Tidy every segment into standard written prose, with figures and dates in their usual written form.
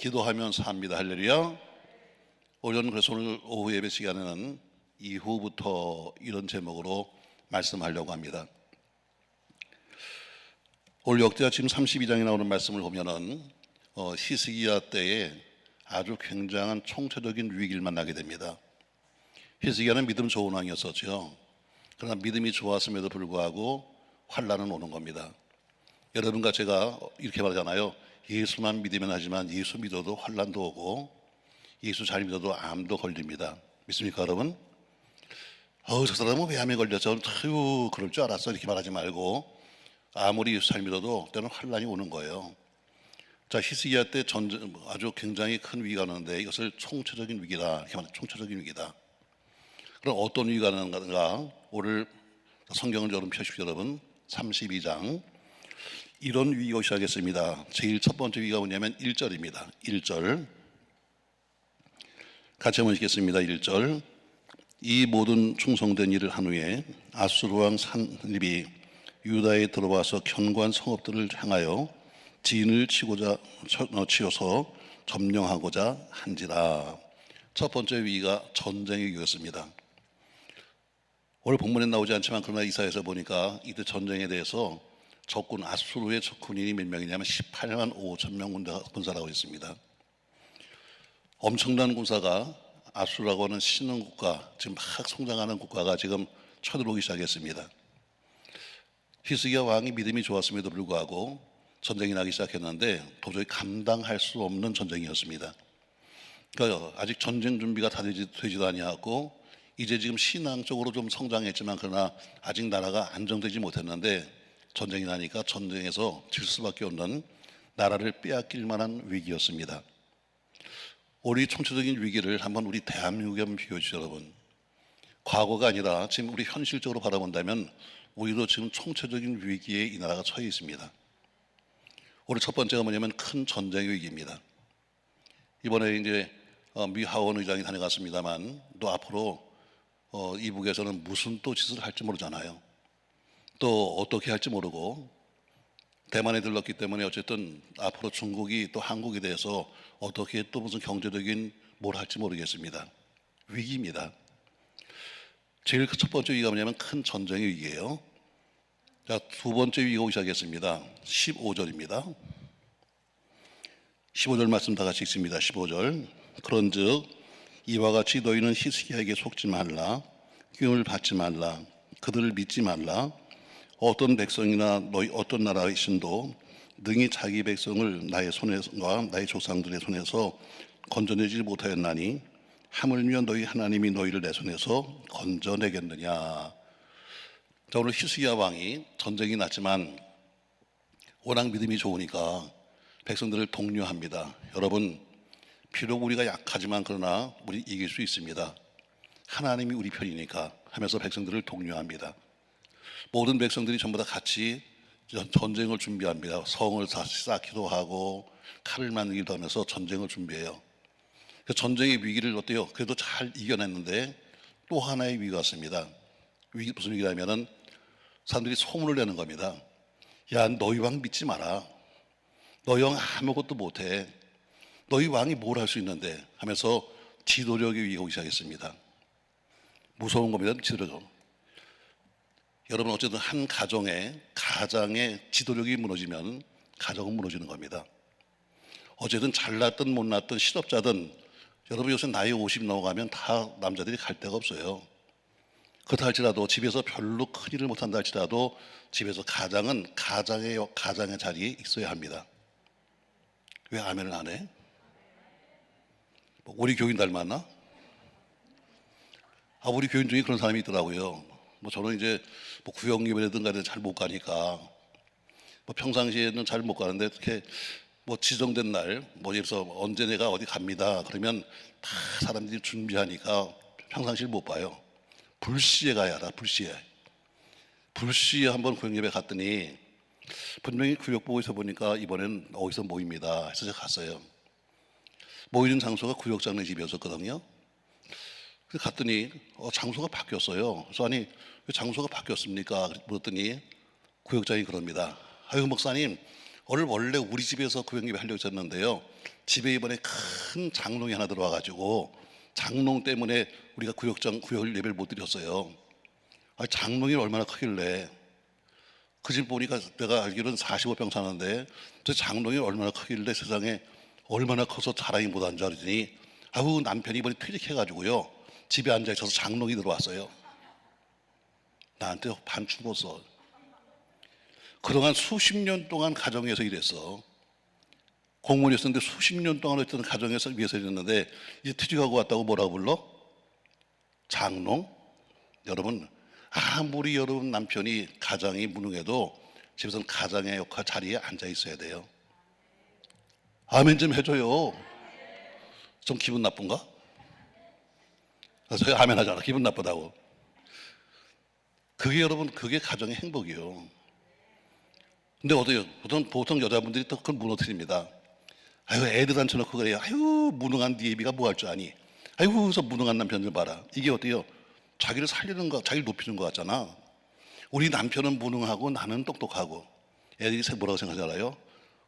기도하면 삽니다. 할렐루야. 그래서 오늘 오후 예배 시간에는 이후부터 이런 제목으로 말씀하려고 합니다. 오늘 역대하 지금 32장에 나오는 말씀을 보면은 히스기야 때에 아주 굉장한 총체적인 위기를 만나게 됩니다. 히스기야는 믿음 좋은 왕이었었죠. 그러나 믿음이 좋았음에도 불구하고 환난은 오는 겁니다. 여러분과 제가 이렇게 말하잖아요. 예수만 믿으면 하지만 예수 믿어도 환난도 오고 예수 잘 믿어도 암도 걸립니다. 믿습니까 여러분? 저 사람은 왜 암에 걸렸죠? 아유 그럴 줄 알았어 이렇게 말하지 말고 아무리 예수 잘 믿어도 때는 환난이 오는 거예요. 자, 히스기야 때 아주 굉장히 큰 위기가 오는데 이것을 총체적인 위기다 이렇게 말해요. 총체적인 위기다. 그럼 어떤 위기가 오는가? 오늘 성경을 여러분 펴십시오. 여러분 32장 이런 위기가 시작했습니다. 제일 첫 번째 위기가 뭐냐면 1절입니다. 1절 같이 한번 읽겠습니다. 1절 이 모든 충성된 일을 한 후에 아수르 왕 산립이 유다에 들어와서 견고한 성읍들을 향하여 진을 치어서 점령하고자 한지라. 첫 번째 위기가 전쟁의 위기였습니다. 오늘 본문에 나오지 않지만 그러나 이사야에서 보니까 이때 전쟁에 대해서 적군 아수르의 적군이 몇 명이냐면 18만 5천 명 군사라고 했습니다. 엄청난 군사가 아수르라고 하는 신흥 국가, 지금 막 성장하는 국가가 지금 쳐들어오기 시작했습니다. 히스기야 왕이 믿음이 좋았음에도 불구하고 전쟁이 나기 시작했는데 도저히 감당할 수 없는 전쟁이었습니다. 그러니까 아직 전쟁 준비가 다 되지도 아니하고 이제 지금 신앙적으로 좀 성장했지만 그러나 아직 나라가 안정되지 못했는데 전쟁이 나니까 전쟁에서 질 수밖에 없는 나라를 빼앗길 만한 위기였습니다. 우리 총체적인 위기를 한번 우리 대한민국에 한번 비교해 주시죠 여러분. 과거가 아니라 지금 우리 현실적으로 바라본다면 우리도 지금 총체적인 위기에 이 나라가 처해 있습니다. 오늘 첫 번째가 뭐냐면 큰 전쟁의 위기입니다. 이번에 이제 미 하원 의장이 다녀갔습니다만 또 앞으로 이북에서는 무슨 또 짓을 할지 모르잖아요. 또 어떻게 할지 모르고 대만에 들렀기 때문에 어쨌든 앞으로 중국이 또 한국에 대해서 어떻게 또 무슨 경제적인 뭘 할지 모르겠습니다. 위기입니다. 제일 첫 번째 위기가 뭐냐면 큰 전쟁의 위기예요. 자, 두 번째 위기가 오기 시작했습니다. 15절입니다. 15절 말씀 다 같이 읽습니다. 15절 그런즉 이와 같이 너희는 히스기야에게 속지 말라 기운을 받지 말라 그들을 믿지 말라 어떤 백성이나 너희 어떤 나라의 신도 능히 자기 백성을 나의 손에서와 나의 조상들의 손에서 건져내지 못하였나니 하물며 너희 하나님이 너희를 내 손에서 건져내겠느냐. 자, 오늘 히스기야 왕이 전쟁이 났지만 워낙 믿음이 좋으니까 백성들을 독려합니다. 여러분 비록 우리가 약하지만 그러나 우리 이길 수 있습니다. 하나님이 우리 편이니까 하면서 백성들을 독려합니다. 모든 백성들이 전부 다 같이 전쟁을 준비합니다. 성을 쌓기도 하고 칼을 만들기도 하면서 전쟁을 준비해요. 그 전쟁의 위기를 어때요? 그래도 잘 이겨냈는데 또 하나의 위기가 왔습니다. 무슨 위기냐면은 사람들이 소문을 내는 겁니다. 야, 너희 왕 믿지 마라. 너희 왕 아무것도 못해. 너희 왕이 뭘 할 수 있는데 하면서 지도력의 위기가 오기 시작했습니다. 무서운 겁니다. 지도력. 여러분 어쨌든 한 가정의 지도력이 무너지면 가정은 무너지는 겁니다. 어쨌든 잘났든 못났든 실업자든 여러분 요새 나이 50 넘어가면 다 남자들이 갈 데가 없어요. 그렇다 할지라도 집에서 별로 큰 일을 못한다 할지라도 집에서 가장의 자리에 있어야 합니다. 왜 아멘을 안 해? 우리 교인 닮았나? 우리 교인 중에 그런 사람이 있더라고요. 저는 이제 구역예배라든가 잘 못 가니까 평상시에는 잘 못 가는데 이렇게 지정된 날 예를 들어서 언제 내가 어디 갑니다 그러면 다 사람들이 준비하니까 평상시를 못 봐요. 불시에 가야 알아. 불시에 한번 구역예배 갔더니 분명히 구역보고에서 보니까 이번엔 어디서 모입니다 해서 제가 갔어요. 모이는 장소가 구역장의 집이었거든요. 갔더니 장소가 바뀌었어요. 그래서 아니 왜 장소가 바뀌었습니까? 물었더니 구역장이 그럽니다. 아유 목사님 오늘 원래 우리 집에서 구역예배 하려고 했었는데요. 집에 이번에 큰 장롱이 하나 들어와가지고 장롱 때문에 우리가 구역 예배를 못 드렸어요. 장롱이 얼마나 크길래. 그 집 보니까 내가 알기로는 45평 사는데 저 장롱이 얼마나 크길래 세상에 얼마나 커서 자랑이 못한 줄 알았더니 아우 남편이 이번에 퇴직해가지고요. 집에 앉아있어서 장롱이 들어왔어요. 나한테 반 죽었어. 그동안 수십 년 동안 가정에서 일했어. 공무원이었는데 수십 년 동안 했던 가정에서 위해서 일했는데 이제 퇴직하고 왔다고 뭐라고 불러? 장롱? 여러분 아무리 여러분 남편이 가장이 무능해도 집에서는 가장의 역할 자리에 앉아 있어야 돼요. 아멘 좀 해줘요. 좀 기분 나쁜가? 저희 아멘 하잖아. 기분 나쁘다고. 그게 여러분 그게 가정의 행복이요. 근데 어때요? 보통 여자분들이 또 그걸 무너뜨립니다. 아유 애들 앉혀놓고 그래요. 아유 무능한 네 애비가 뭐 할 줄 아니. 아유 그래서 무능한 남편들 봐라. 이게 어때요? 자기를 살리는 거, 자기를 높이는 거 같잖아. 우리 남편은 무능하고 나는 똑똑하고. 애들이 뭐라고 생각하잖아요.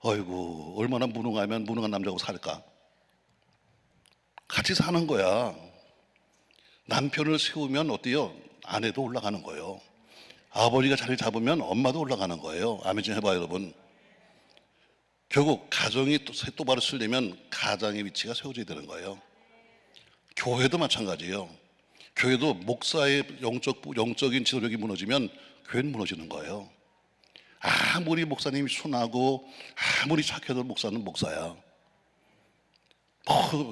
아이고 얼마나 무능하면 무능한 남자하고 살까. 같이 사는 거야. 남편을 세우면 어때요? 아내도 올라가는 거예요. 아버지가 자리 잡으면 엄마도 올라가는 거예요. 아멘 좀 해봐요 여러분. 결국 가정이 똑바로 쓰려면 가장의 위치가 세워져야 되는 거예요. 교회도 마찬가지예요. 교회도 목사의 영적인 지도력이 무너지면 교회는 무너지는 거예요. 아무리 목사님이 순하고 아무리 착해도 목사는 목사야.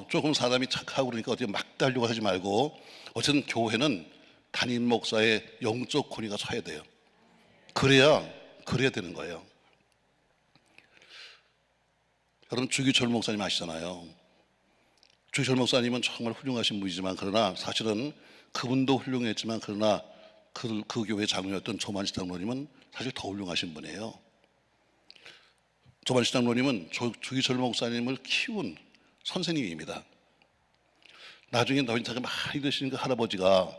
조금 사람이 착하고 그러니까 어디 막 달려고 하지 말고 어쨌든 교회는 담임 목사의 영적 권위가 서야 돼요. 그래야 되는 거예요. 여러분 주기철 목사님 아시잖아요. 주기철 목사님은 정말 훌륭하신 분이지만 그러나 사실은 그분도 훌륭했지만 그러나 그 교회 장로였던 조만식 장로님은 사실 더 훌륭하신 분이에요. 조만식 장로님은 주기철 목사님을 키운 선생님입니다. 나중에 나이가 많이 드신 그 할아버지가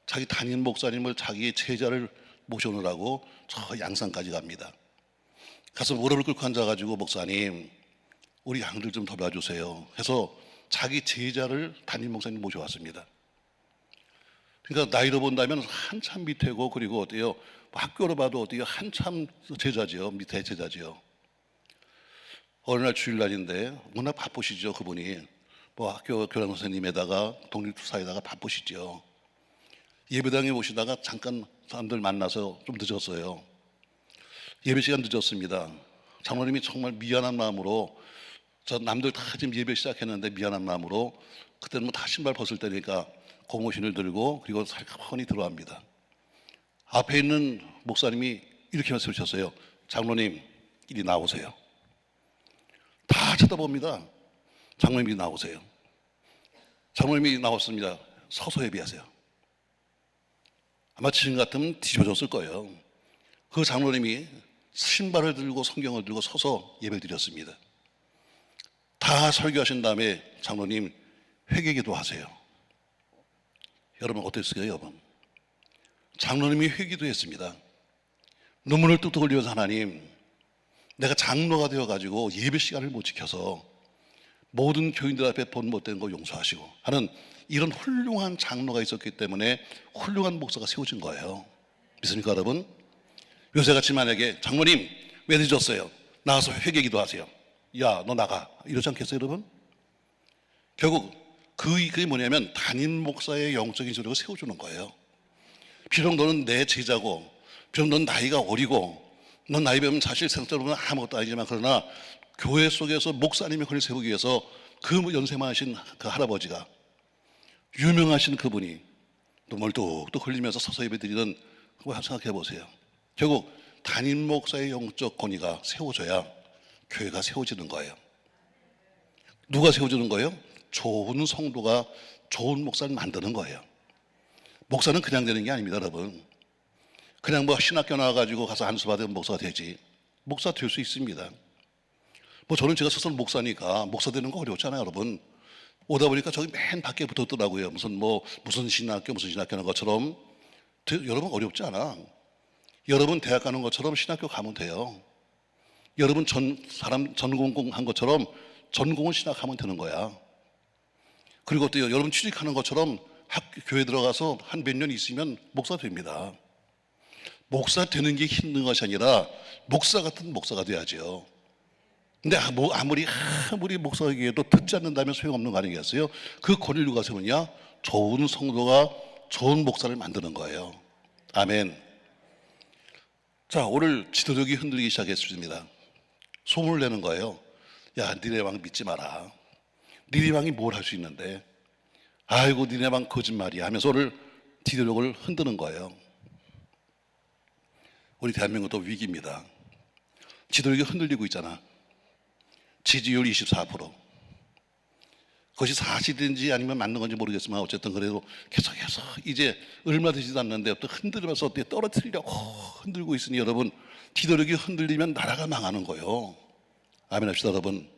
자기 담임 목사님을 자기의 제자를 모셔오느라고 저 양산까지 갑니다. 가서 무릎을 꿇고 앉아가지고 목사님 우리 양들 좀 도와주세요 해서 자기 제자를 담임 목사님 모셔왔습니다. 그러니까 나이로 본다면 한참 밑에고 그리고 어때요? 학교로 봐도 어때요? 한참 제자지요. 밑에 제자지요. 어느 날 주일날인데 워낙 바쁘시죠 그분이. 뭐 학교 교장 선생님에다가 독립투사에다가 바쁘시죠. 예배당에 오시다가 잠깐 사람들 만나서 좀 늦었어요. 예배 시간 늦었습니다. 장로님이 정말 미안한 마음으로 저 남들 다 지금 예배 시작했는데 미안한 마음으로 그때는 뭐 다 신발 벗을 때니까 고무신을 들고 그리고 살갑게 들어갑니다. 앞에 있는 목사님이 이렇게 말씀하셨어요. 장로님 이리 나오세요. 다 쳐다봅니다. 장로님이 나오세요. 장로님이 나왔습니다. 서서 예배하세요. 아마 지금 같으면 뒤집어졌을 거예요. 그 장로님이 신발을 들고 성경을 들고 서서 예배를 드렸습니다. 다 설교하신 다음에 장로님 회개기도 하세요. 여러분 어땠어요 여러분? 장로님이 회개도 했습니다. 눈물을 뚝뚝 흘리면서 하나님 내가 장로가 되어가지고 예배 시간을 못 지켜서 모든 교인들 앞에 본 못된 거 용서하시고 하는 이런 훌륭한 장로가 있었기 때문에 훌륭한 목사가 세워진 거예요. 믿습니까 여러분? 요새같이 만약에 장로님 왜 늦었어요? 나가서 회개기도 하세요. 야 너 나가 이러지 않겠어요 여러분? 결국 그게 뭐냐면 담임 목사의 영적인 지도력을 세워주는 거예요. 비록 너는 내 제자고 비록 넌 나이가 어리고 넌 나이 배우면 사실 생각적으로는 아무것도 아니지만 그러나 교회 속에서 목사님의 권위를 세우기 위해서 그 연세만하신 그 할아버지가 유명하신 그분이 눈물 뚝뚝 흘리면서 서서 예배드리는 그거 한번 생각해 보세요. 결국 담임 목사의 영적 권위가 세워져야 교회가 세워지는 거예요. 누가 세워주는 거예요? 좋은 성도가 좋은 목사를 만드는 거예요. 목사는 그냥 되는 게 아닙니다 여러분. 그냥 뭐 신학교 나와가지고 가서 안수 받으면 목사가 되지. 목사 될 수 있습니다. 뭐 저는 제가 스스로 목사니까 목사 되는 거 어렵잖아요 여러분. 오다 보니까 저기 맨 밖에 붙었더라고요. 무슨 신학교 하는 것처럼. 여러분 어렵지 않아. 여러분 대학 가는 것처럼 신학교 가면 돼요. 여러분 전공한 것처럼 전공을 신학하면 되는 거야. 그리고 또 여러분 취직하는 것처럼 교회 들어가서 한 몇 년 있으면 목사 됩니다. 목사 되는 게 힘든 것이 아니라 목사 같은 목사가 돼야죠. 근데 아무리 목사에게도 듣지 않는다면 소용없는 거 아니겠어요? 그 권위를 누가 세우냐? 좋은 성도가 좋은 목사를 만드는 거예요. 아멘. 자, 오늘 지도력이 흔들리기 시작했습니다. 소문을 내는 거예요. 야, 니네 왕 믿지 마라. 니네 왕이 뭘 할 수 있는데? 아이고, 니네 왕 거짓말이야 하면서 오늘 지도력을 흔드는 거예요. 우리 대한민국도 위기입니다. 지도력이 흔들리고 있잖아. 지지율 24%. 그것이 사실인지 아니면 맞는 건지 모르겠지만 어쨌든 그래도 계속해서 이제 얼마 되지도 않는데 또 흔들면서 어떻게 떨어뜨리려고 흔들고 있으니 여러분, 지도력이 흔들리면 나라가 망하는 거예요. 아멘 합시다. 여러분,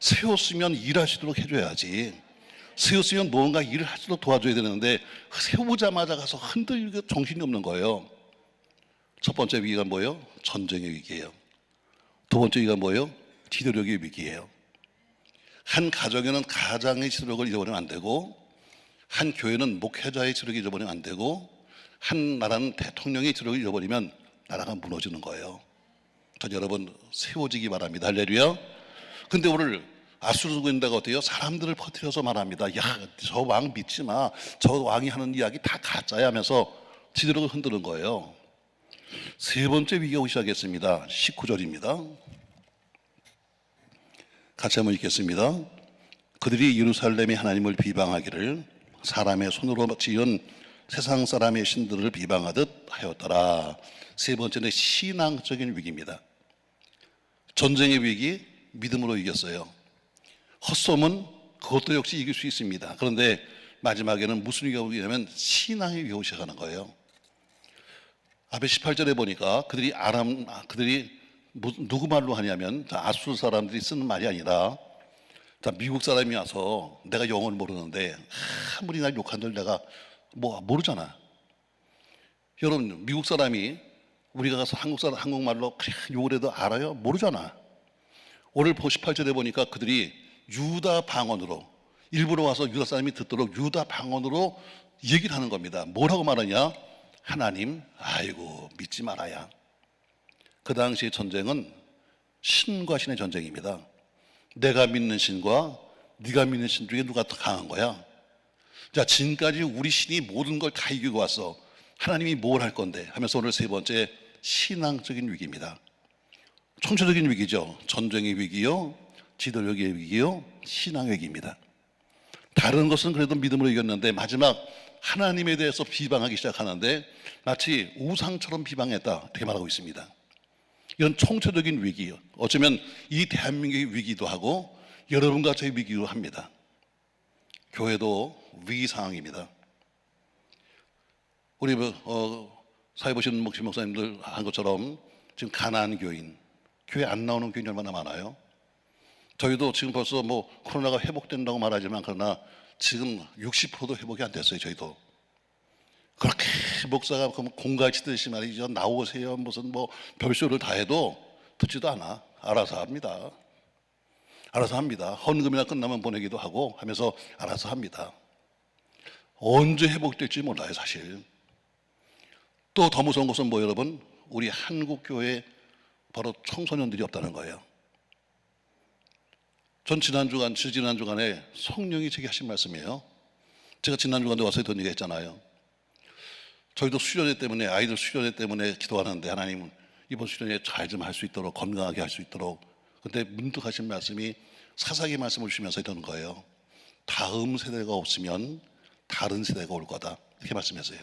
세웠으면 일할 수 있도록 해줘야지. 세웠으면 뭔가 일을 할 수 있도록 도와줘야 되는데 세우자마자 가서 흔들리고 정신이 없는 거예요. 첫 번째 위기가 뭐예요? 전쟁의 위기예요. 두 번째 위기가 뭐예요? 지도력의 위기예요. 한 가정에는 가장의 지도력을 잃어버리면 안 되고, 한 교회는 목회자의 지도력을 잃어버리면 안 되고, 한 나라는 대통령의 지도력을 잃어버리면 나라가 무너지는 거예요. 전 여러분 세워지기 바랍니다. 할렐루야. 근데 오늘 아수르군대가 어때요? 사람들을 퍼뜨려서 말합니다. 야, 저 왕 믿지 마. 저 왕이 하는 이야기 다 가짜야 하면서 지도력을 흔드는 거예요. 세 번째 위기가 오기 시작했습니다. 19절입니다. 같이 한번 읽겠습니다. 그들이 예루살렘의 하나님을 비방하기를 사람의 손으로 지은 세상 사람의 신들을 비방하듯 하였더라. 세 번째는 신앙적인 위기입니다. 전쟁의 위기, 믿음으로 이겼어요. 헛소문, 그것도 역시 이길 수 있습니다. 그런데 마지막에는 무슨 위기가 오냐면 신앙의 위기가 시작하는 거예요. 앞에 18절에 보니까 그들이 누구 말로 하냐면 아수르 사람들이 쓰는 말이 아니라 미국 사람이 와서 내가 영어를 모르는데 아무리 날 욕한들 내가 모르잖아. 여러분, 미국 사람이 우리가 가서 한국말로 그래 욕을 해도 알아요? 모르잖아. 오늘 18절에 보니까 그들이 유다 방언으로, 일부러 와서 유다 사람이 듣도록 유다 방언으로 얘기를 하는 겁니다. 뭐라고 말하냐? 하나님, 아이고 믿지 말아야. 그 당시의 전쟁은 신과 신의 전쟁입니다. 내가 믿는 신과 네가 믿는 신 중에 누가 더 강한 거야? 자, 지금까지 우리 신이 모든 걸 다 이기고 왔어. 하나님이 뭘 할 건데? 하면서 오늘 세 번째 신앙적인 위기입니다. 총체적인 위기죠. 전쟁의 위기요, 지도력의 위기요, 신앙의 위기입니다. 다른 것은 그래도 믿음으로 이겼는데 마지막 하나님에 대해서 비방하기 시작하는데 마치 우상처럼 비방했다 이렇게 말하고 있습니다. 이런 총체적인 위기요. 어쩌면 이 대한민국의 위기도 하고 여러분과 저의 위기도 합니다. 교회도 위기 상황입니다. 우리 사회 보시는 목사님들 한 것처럼 지금 가난한 교인, 교회 안 나오는 교인이 얼마나 많아요. 저희도 지금 벌써 코로나가 회복된다고 말하지만 그러나 지금 60%도 회복이 안 됐어요. 저희도 그렇게 목사가 공갈치듯이 말이죠, 나오세요 무슨 별소를 다 해도 듣지도 않아. 알아서 합니다. 알아서 합니다. 헌금이나 끝나면 보내기도 하고 하면서 알아서 합니다. 언제 회복될지 몰라요. 사실 또 더 무서운 것은 여러분, 우리 한국교회 바로 청소년들이 없다는 거예요. 전 지난주간에 성령이 제게 하신 말씀이에요. 제가 지난주간에 와서 했던 얘기 했잖아요. 저희도 수련회 때문에, 아이들 수련회 때문에 기도하는데 하나님은 이번 수련회 잘 좀 할 수 있도록, 건강하게 할 수 있도록. 그때 문득 하신 말씀이 사사기 말씀을 주시면서 했던 거예요. 다음 세대가 없으면 다른 세대가 올 거다 이렇게 말씀했어요.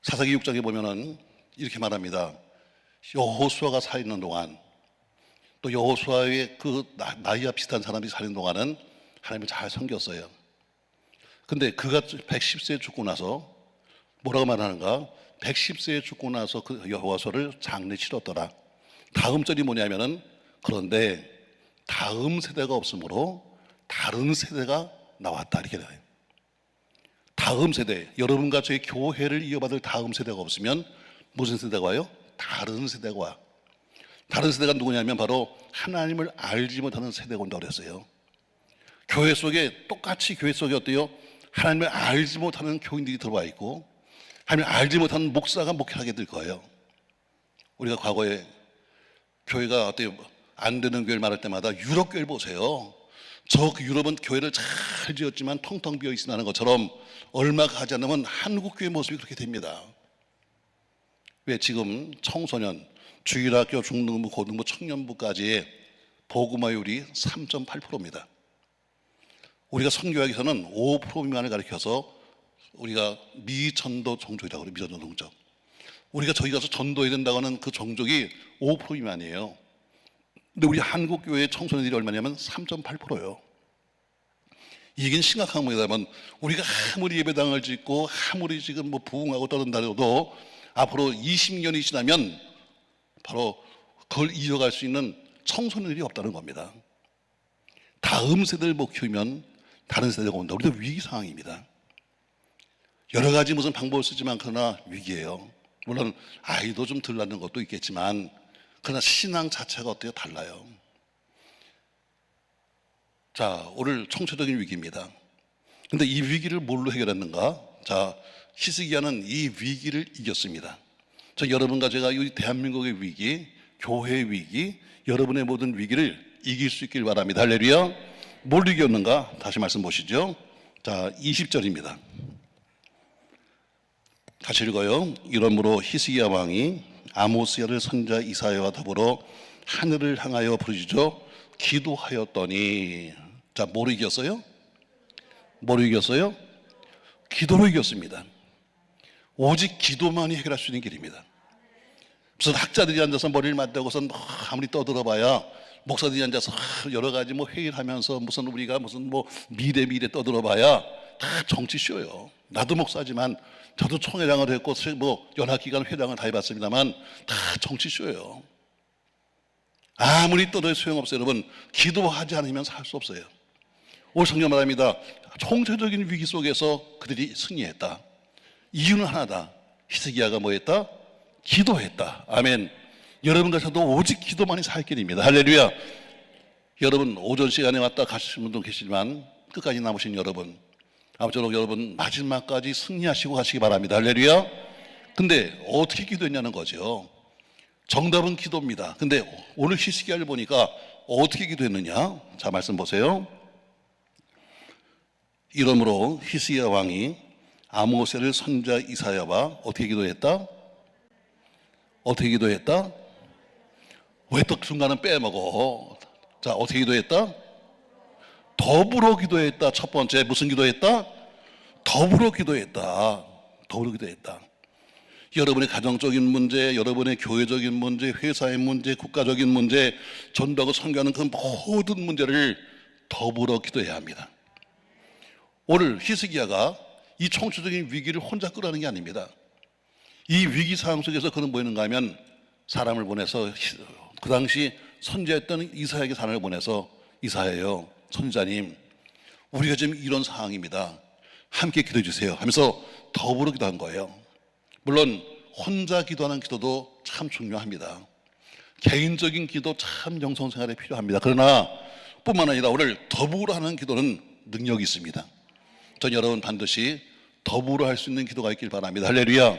사사기 6장에 보면은 이렇게 말합니다. 여호수아가 살아있는 동안, 또 여호수아의 그 나이와 비슷한 사람이 사는 동안은 하나님을 잘 섬겼어요. 근데 그가 110세에 죽고 나서 뭐라고 말하는가? 110세에 죽고 나서 그 여호수아를 장례 치렀더라. 다음 절이 뭐냐면은 그런데 다음 세대가 없으므로 다른 세대가 나왔다 이렇게 돼요. 다음 세대, 여러분과 저희 교회를 이어받을 다음 세대가 없으면 무슨 세대가 와요? 다른 세대가 와. 다른 세대가 누구냐면 바로 하나님을 알지 못하는 세대가 온다고 그랬어요. 교회 속에 똑같이 교회 속에 어때요? 하나님을 알지 못하는 교인들이 들어와 있고 하나님을 알지 못하는 목사가 목회하게 될 거예요. 우리가 과거에 교회가 어때요? 안 되는 교회를 말할 때마다 유럽 교회를 보세요. 저 유럽은 교회를 잘 지었지만 텅텅 비어 있으라는 것처럼 얼마 가지 않으면 한국 교회 모습이 그렇게 됩니다. 왜 지금 청소년, 주일학교, 중등부, 고등부, 청년부까지의 복음화율이 3.8%입니다. 우리가 선교학에서는 5% 미만을 가리켜서 우리가 미전도 종족이라고 그래요. 미전도 종족. 우리가 저기 가서 전도해야 된다고 하는 그 종족이 5% 미만이에요. 근데 우리 한국교회 청소년들이 얼마냐면 3.8%예요. 이게 심각한 겁니다만 우리가 아무리 예배당을 짓고 아무리 지금 뭐 부흥하고 떠든다 해도 앞으로 20년이 지나면 바로 그걸 이어갈 수 있는 청소년들이 없다는 겁니다. 다음 세대를 못 키우면 다른 세대가 온다. 우리도 위기 상황입니다. 여러 가지 무슨 방법을 쓰지만 그러나 위기예요. 물론 아이도 좀 덜 낳는 것도 있겠지만 그러나 신앙 자체가 어때요? 달라요. 자, 오늘 총체적인 위기입니다. 근데 이 위기를 뭘로 해결했는가? 자, 히스기야는 이 위기를 이겼습니다. 저 여러분과 제가 이 대한민국의 위기, 교회의 위기, 여러분의 모든 위기를 이길 수 있길 바랍니다. 할렐루야. 뭘 이겼는가? 다시 말씀 보시죠. 자, 20절입니다. 다시 읽어요. 이러므로 히스기야 왕이 아모스야를 선자 이사야와 더불어 하늘을 향하여 부르짖어 기도하였더니, 자, 뭐로 이겼어요? 뭐로 이겼어요? 기도로 이겼습니다. 오직 기도만이 해결할 수 있는 길입니다. 무슨 학자들이 앉아서 머리를 맞대고서 아무리 떠들어봐야, 목사들이 앉아서 여러 가지 뭐 회의를 하면서 무슨 우리가 무슨 뭐 미래 떠들어봐야 다 정치쇼예요. 나도 목사지만 저도 총회장을 했고 뭐 연합기관 회장을 다 해봤습니다만 다 정치쇼예요. 아무리 떠들어도 소용없어요. 여러분, 기도하지 않으면 살 수 없어요. 오늘 성경 말합니다. 총체적인 위기 속에서 그들이 승리했다. 이유는 하나다. 히스기야가 뭐 했다? 기도했다. 아멘. 여러분과 저도 오직 기도만이 살 길입니다. 할렐루야. 여러분, 오전 시간에 왔다 가시는 분도 계시지만 끝까지 남으신 여러분, 아무쪼록 여러분 마지막까지 승리하시고 가시기 바랍니다. 할렐루야. 근데 어떻게 기도했냐는 거죠. 정답은 기도입니다. 근데 오늘 히스기야를 보니까 어떻게 기도했느냐? 자, 말씀 보세요. 이러므로 히스기야 왕이 아모스를 선자 이사야와 어떻게 기도했다? 어떻게 기도했다? 왜 또 중간은 빼먹어? 자, 어떻게 기도했다? 더불어 기도했다. 첫 번째 무슨 기도했다? 더불어 기도했다. 더불어 기도했다. 여러분의 가정적인 문제, 여러분의 교회적인 문제, 회사의 문제, 국가적인 문제, 전도하고 선교하는 그 모든 문제를 더불어 기도해야 합니다. 오늘 히스기야가 이 총체적인 위기를 혼자 끌어가는 게 아닙니다. 이 위기 상황 속에서 그는 뭐 했는가 하면 사람을 보내서 그 당시 선지했던 이사야에게 사람을 보내서 이사야요, 선지자님, 우리가 지금 이런 상황입니다. 함께 기도해 주세요 하면서 더불어 기도한 거예요. 물론 혼자 기도하는 기도도 참 중요합니다. 개인적인 기도 참 영성생활에 필요합니다. 그러나 뿐만 아니라 오늘 더불어 하는 기도는 능력이 있습니다. 전 여러분 반드시 더불어 할 수 있는 기도가 있길 바랍니다. 할렐루야.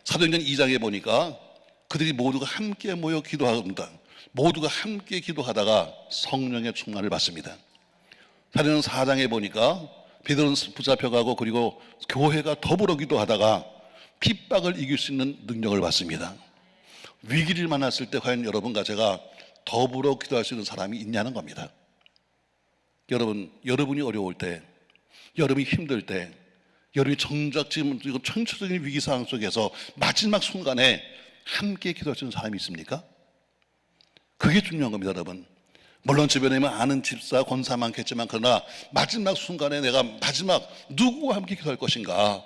사도행전 2장에 보니까 그들이 모두가 함께 모여 기도합니다. 모두가 함께 기도하다가 성령의 충만을 받습니다. 사도행전 4장에 보니까 베드로는 붙잡혀가고 그리고 교회가 더불어 기도하다가 핍박을 이길 수 있는 능력을 받습니다. 위기를 만났을 때 과연 여러분과 제가 더불어 기도할 수 있는 사람이 있냐는 겁니다. 여러분, 여러분이 어려울 때, 여러분이 힘들 때, 여러분이 정작 지금 청초적인 위기 상황 속에서 마지막 순간에 함께 기도할 수 있는 사람이 있습니까? 그게 중요한 겁니다, 여러분. 물론 주변에 아는 집사, 권사 많겠지만 그러나 마지막 순간에 내가 마지막 누구와 함께 기도할 것인가?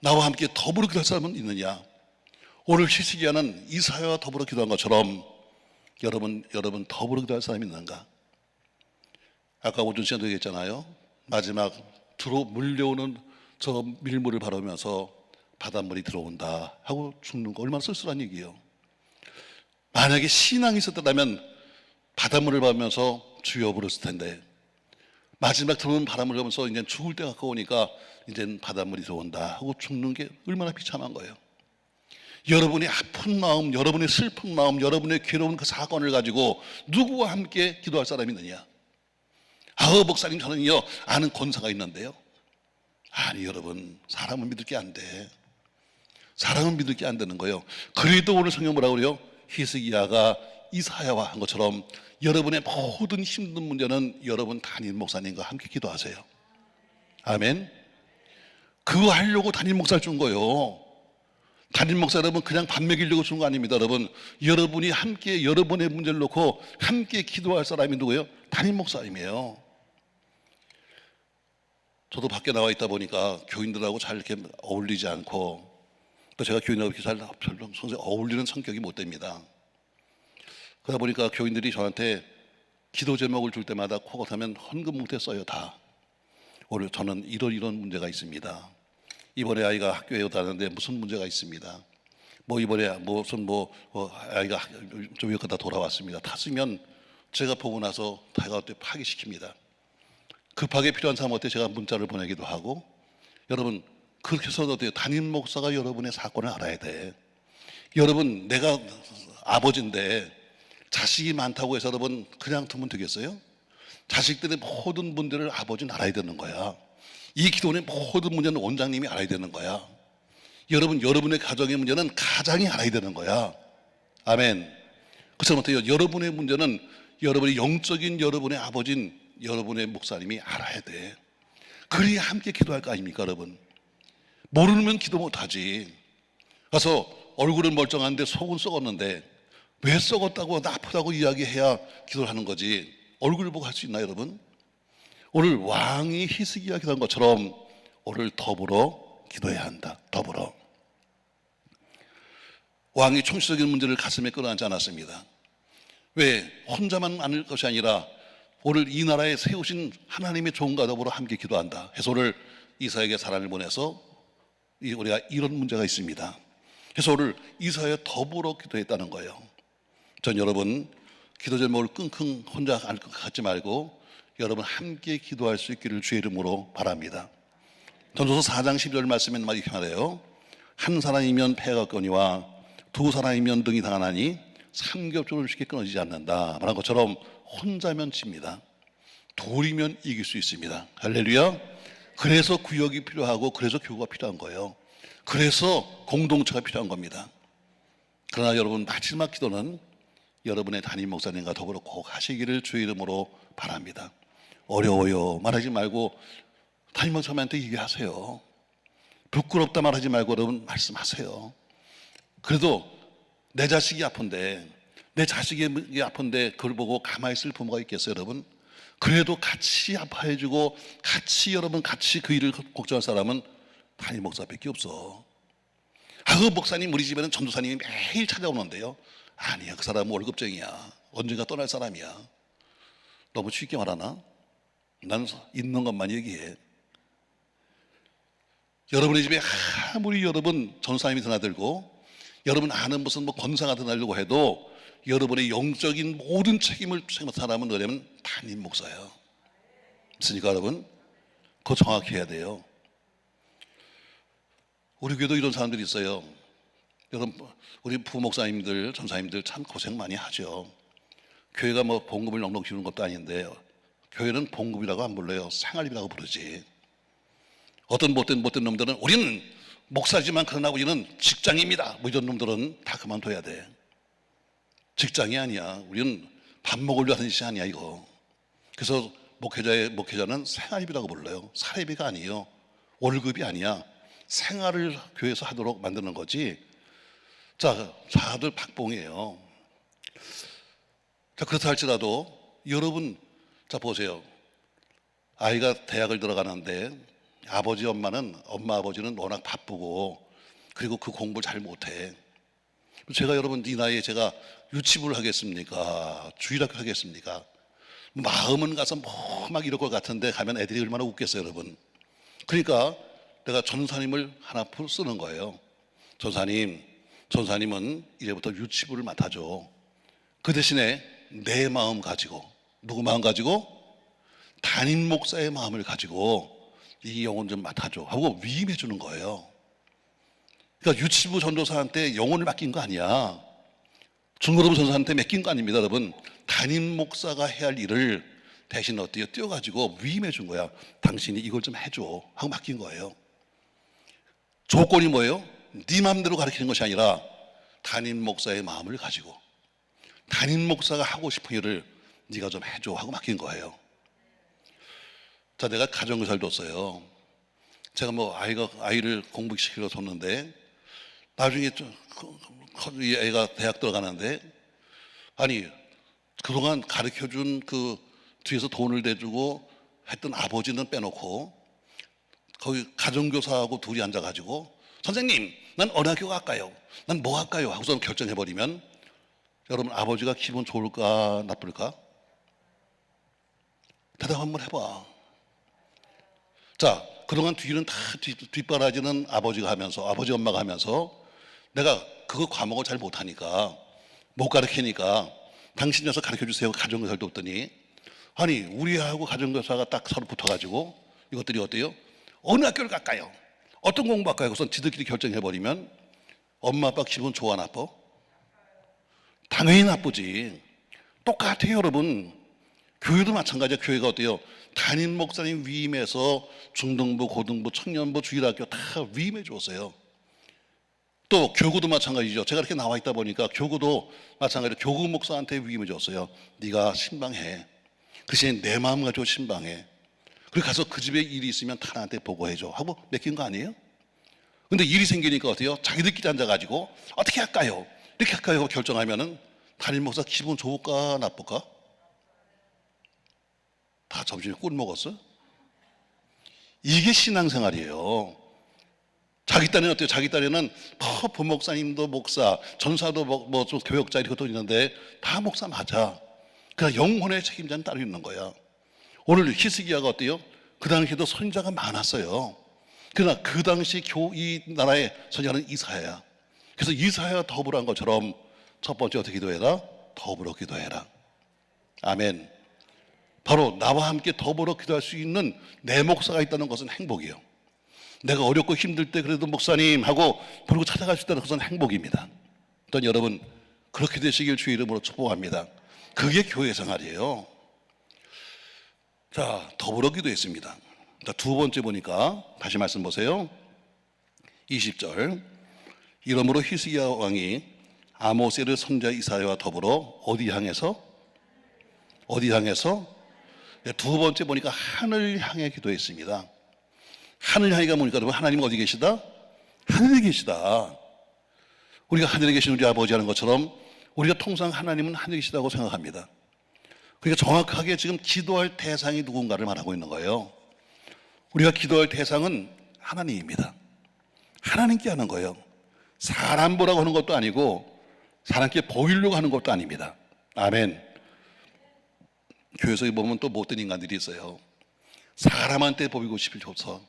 나와 함께 더불어 기도할 사람은 있느냐? 오늘 히스기야는 이사야와 더불어 기도한 것처럼 여러분 더불어 기도할 사람이 있는가? 아까 오전 시간도 얘기했잖아요. 마지막 물려오는 저 밀물을 바라보면서 바닷물이 들어온다 하고 죽는 거 얼마나 쓸쓸한 얘기예요. 만약에 신앙이 있었다면 바닷물을 보면서 주여 부르실 텐데, 마지막 드문 바람을 보면서 이제 죽을 때가 가까우니까 이제 바닷물이 들어온다 하고 죽는 게 얼마나 비참한 거예요. 여러분의 아픈 마음, 여러분의 슬픈 마음, 여러분의 괴로운 그 사건을 가지고 누구와 함께 기도할 사람이 있느냐? 목사님, 저는요 아는 권사가 있는데요. 아니 여러분, 사람은 믿을 게 안 돼. 사람은 믿을 게 안 되는 거예요. 그래도 오늘 성경 뭐라고 그래요? 히스기야가 이사야와 한 것처럼 여러분의 모든 힘든 문제는 여러분 담임 목사님과 함께 기도하세요. 아멘. 그거 하려고 담임 목사를 준 거예요. 담임 목사 여러분 그냥 밥 먹이려고 준 거 아닙니다. 여러분, 여러분이 함께 여러분의 문제를 놓고 함께 기도할 사람이 누구예요? 담임 목사님이에요. 저도 밖에 나와 있다 보니까 교인들하고 잘 이렇게 어울리지 않고, 또 제가 교인하고 이렇게 잘 별로 어울리는 성격이 못 됩니다. 그러다 보니까 교인들이 저한테 기도 제목을 줄 때마다 코고타면 헌금 못해 써요. 다. 오늘 저는 이런 문제가 있습니다. 이번에 아이가 학교에 다니는데 무슨 문제가 있습니다. 이번에 무슨 아이가 좀 여기다 돌아왔습니다. 다 쓰면 제가 보고 나서 다가 또 파기시킵니다. 급하게 필요한 사람한테 제가 문자를 보내기도 하고. 여러분, 그렇게 해서도 돼요. 담임 목사가 여러분의 사건을 알아야 돼. 여러분, 내가 아버지인데 자식이 많다고 해서 여러분 그냥 두면 되겠어요? 자식들의 모든 문제를 아버지는 알아야 되는 거야. 이 기도의 모든 문제는 원장님이 알아야 되는 거야. 여러분, 여러분의 가정의 문제는 가장이 알아야 되는 거야. 아멘. 그렇지 못해요. 여러분의 문제는 여러분의 영적인 여러분의 아버지인 여러분의 목사님이 알아야 돼. 그래야 함께 기도할 거 아닙니까, 여러분? 모르면 기도 못하지. 가서 얼굴은 멀쩡한데 속은 썩었는데 왜 썩었다고 아프다고 이야기해야 기도를 하는 거지. 얼굴을 보고 할 수 있나요, 여러분? 오늘 왕이 히스기야 기도한 것처럼 오늘 더불어 기도해야 한다. 더불어. 왕이 총체적인 문제를 가슴에 끌어안지 않았습니다. 왜? 혼자만 안을 것이 아니라 오늘 이 나라에 세우신 하나님의 종과 더불어 함께 기도한다 해서 오늘 이사야에게 사람을 보내서 우리가 이런 문제가 있습니다. 그래서 오늘 이사야에 더불어 기도했다는 거예요. 전 여러분 기도 제목을 끙끙 혼자 알 것 같지 말고 여러분 함께 기도할 수 있기를 주의 이름으로 바랍니다. 전도서 4장 12절 말씀에는 이렇게 말해요. 한 사람이면 패가 가까우니와 두 사람이면 등이 당하나니 삼겹줄은 쉽게 끊어지지 않는다 말한 것처럼 혼자면 집니다. 둘이면 이길 수 있습니다. 할렐루야. 그래서 구역이 필요하고 그래서 교구가 필요한 거예요. 그래서 공동체가 필요한 겁니다. 그러나 여러분 마지막 기도는 여러분의 담임 목사님과 더불어 꼭 하시기를 주의 이름으로 바랍니다. 어려워요 말하지 말고 담임 목사님한테 얘기하세요. 부끄럽다 말하지 말고 여러분 말씀하세요. 그래도 내 자식이 아픈데 그걸 보고 가만히 있을 부모가 있겠어요, 여러분? 그래도 같이 아파해주고 여러분 같이 그 일을 걱정할 사람은 담임 목사밖에 없어. 그 목사님 우리 집에는 전도사님이 매일 찾아오는데요. 아니야, 그 사람은 월급쟁이야. 언젠가 떠날 사람이야. 너무 쉽게 말하나? 나는 있는 것만 얘기해. 여러분의 집에 아무리 여러분 전도사님이 드나들고 여러분 아는 무슨 권사가 드나들고 해도 여러분의 영적인 모든 책임을 책임한 사람은 누구냐면 담임 목사예요. 있으니까 여러분 그거 정확히 해야 돼요. 우리 교회도 이런 사람들이 있어요. 여러분 우리 부목사님들 전사님들 참 고생 많이 하죠. 교회가 봉급을 넉넉 주는 것도 아닌데 교회는 봉급이라고 안 불러요. 생활비라고 부르지. 어떤 못된 놈들은 우리는 목사지만 그러나 우리는 직장입니다. 이런 놈들은 다 그만둬야 돼. 직장이 아니야. 우리는 밥 먹으려 하는 짓이 아니야 이거. 그래서 목회자는 생활비라고 불러요. 사례비가 아니에요. 월급이 아니야. 생활을 교회에서 하도록 만드는 거지. 자, 다들 박봉이에요. 자, 그렇다 할지라도 여러분, 자 보세요. 아이가 대학을 들어가는데 엄마 아버지는 워낙 바쁘고 그리고 그 공부를 잘 못해. 제가 여러분 이 나이에 제가 유치부를 하겠습니까? 주일학교 하겠습니까? 마음은 가서 막 이럴 것 같은데 가면 애들이 얼마나 웃겠어요, 여러분. 그러니까 내가 전사님을 하나 쓰는 거예요. 전사님은 이제부터 유치부를 맡아줘. 그 대신에 내 마음 가지고, 누구 마음 가지고? 담임 목사의 마음을 가지고 이 영혼 좀 맡아줘 하고 위임해 주는 거예요. 그러니까 유치부 전도사한테 영혼을 맡긴 거 아니야. 중고등부 전도사한테 맡긴 거 아닙니다, 여러분. 담임 목사가 해야 할 일을 대신 어때요? 띄워가지고 위임해 준 거야. 당신이 이걸 좀 해줘 하고 맡긴 거예요. 조건이 뭐예요? 네 마음대로 가르치는 것이 아니라 담임 목사의 마음을 가지고 담임 목사가 하고 싶은 일을 네가 좀 해줘 하고 맡긴 거예요. 자, 내가 가정교사를 뒀어요. 제가 뭐 아이를 공부시키러 뒀는데 나중에 이 애가 대학 들어가는데, 아니 그동안 가르쳐준 그 뒤에서 돈을 대주고 했던 아버지는 빼놓고 거기 가정교사하고 둘이 앉아가지고 선생님 난 어느 학교 갈까요? 난 뭐 할까요? 하고서 결정해버리면 여러분 아버지가 기분 좋을까 나쁠까? 대답 한번 해봐. 자, 그동안 뒤는 다 뒷바라지는 아버지가 하면서, 아버지 엄마가 하면서 내가 그거 과목을 잘 못하니까 못 가르치니까 당신 녀석 가르쳐주세요. 가정교사를 뒀더니, 아니 우리하고 가정교사가 딱 서로 붙어가지고 이것들이 어때요? 어느 학교를 갈까요? 어떤 공부할까요? 우선 지들끼리 결정해버리면 엄마 아빠 기분 좋아 나빠? 당연히 나쁘지. 똑같아요, 여러분. 교회도 마찬가지야. 교회가 어때요? 담임 목사님 위임해서 중등부, 고등부, 청년부, 주일학교 다 위임해 줬어요. 또 교구도 마찬가지죠. 제가 이렇게 나와 있다 보니까 교구도 마찬가지로 교구 목사한테 위임해 줬어요. 네가 신방해. 그 대신 내 마음 가지고 신방해. 그리고 가서 그 집에 일이 있으면 타나한테 보고해줘 하고 맡긴 거 아니에요? 근데 일이 생기니까 어때요? 자기들끼리 앉아가지고 어떻게 할까요? 이렇게 할까요? 하고 결정하면은 담임 목사 기분 좋을까 나쁠까? 다 점심에 꿀 먹었어? 이게 신앙생활이에요. 자기 딴에는 어때요? 자기 딴에는 부목사님도 목사, 전사도 좀 교역자 이것도 있는데 다 목사 맞아. 그러니까 영혼의 책임자는 따로 있는 거야. 오늘 히스기야가 어때요? 그 당시에도 선지자가 많았어요. 그러나 그 당시 이 나라의 선지자는 이사야. 그래서 이사야가 더불어 한 것처럼 첫 번째 어떻게 기도해라? 더불어 기도해라. 아멘. 바로 나와 함께 더불어 기도할 수 있는 내 목사가 있다는 것은 행복이에요. 내가 어렵고 힘들 때 그래도 목사님 하고 부르고 찾아갈 수 있다는 것은 행복입니다. 또 여러분 그렇게 되시길 주의 이름으로 축복합니다. 그게 교회 생활이에요. 자, 더불어 기도했습니다. 자, 두 번째 보니까 다시 말씀 보세요. 20절. 이러므로 히스기야 왕이 아모스의 선지자 이사야와 더불어 어디 향해서? 두 번째 보니까 하늘 향해 기도했습니다. 하늘 향해가 뭐니까 여러분, 하나님 어디 계시다? 하늘에 계시다. 우리가 하늘에 계신 우리 아버지 하는 것처럼 우리가 통상 하나님은 하늘에 계시다고 생각합니다. 그러니까 정확하게 지금 기도할 대상이 누군가를 말하고 있는 거예요. 우리가 기도할 대상은 하나님입니다. 하나님께 하는 거예요. 사람 보라고 하는 것도 아니고 사람께 보이려고 하는 것도 아닙니다. 아멘. 교회에서 보면 또 못된 인간들이 있어요. 사람한테 보이고 싶어서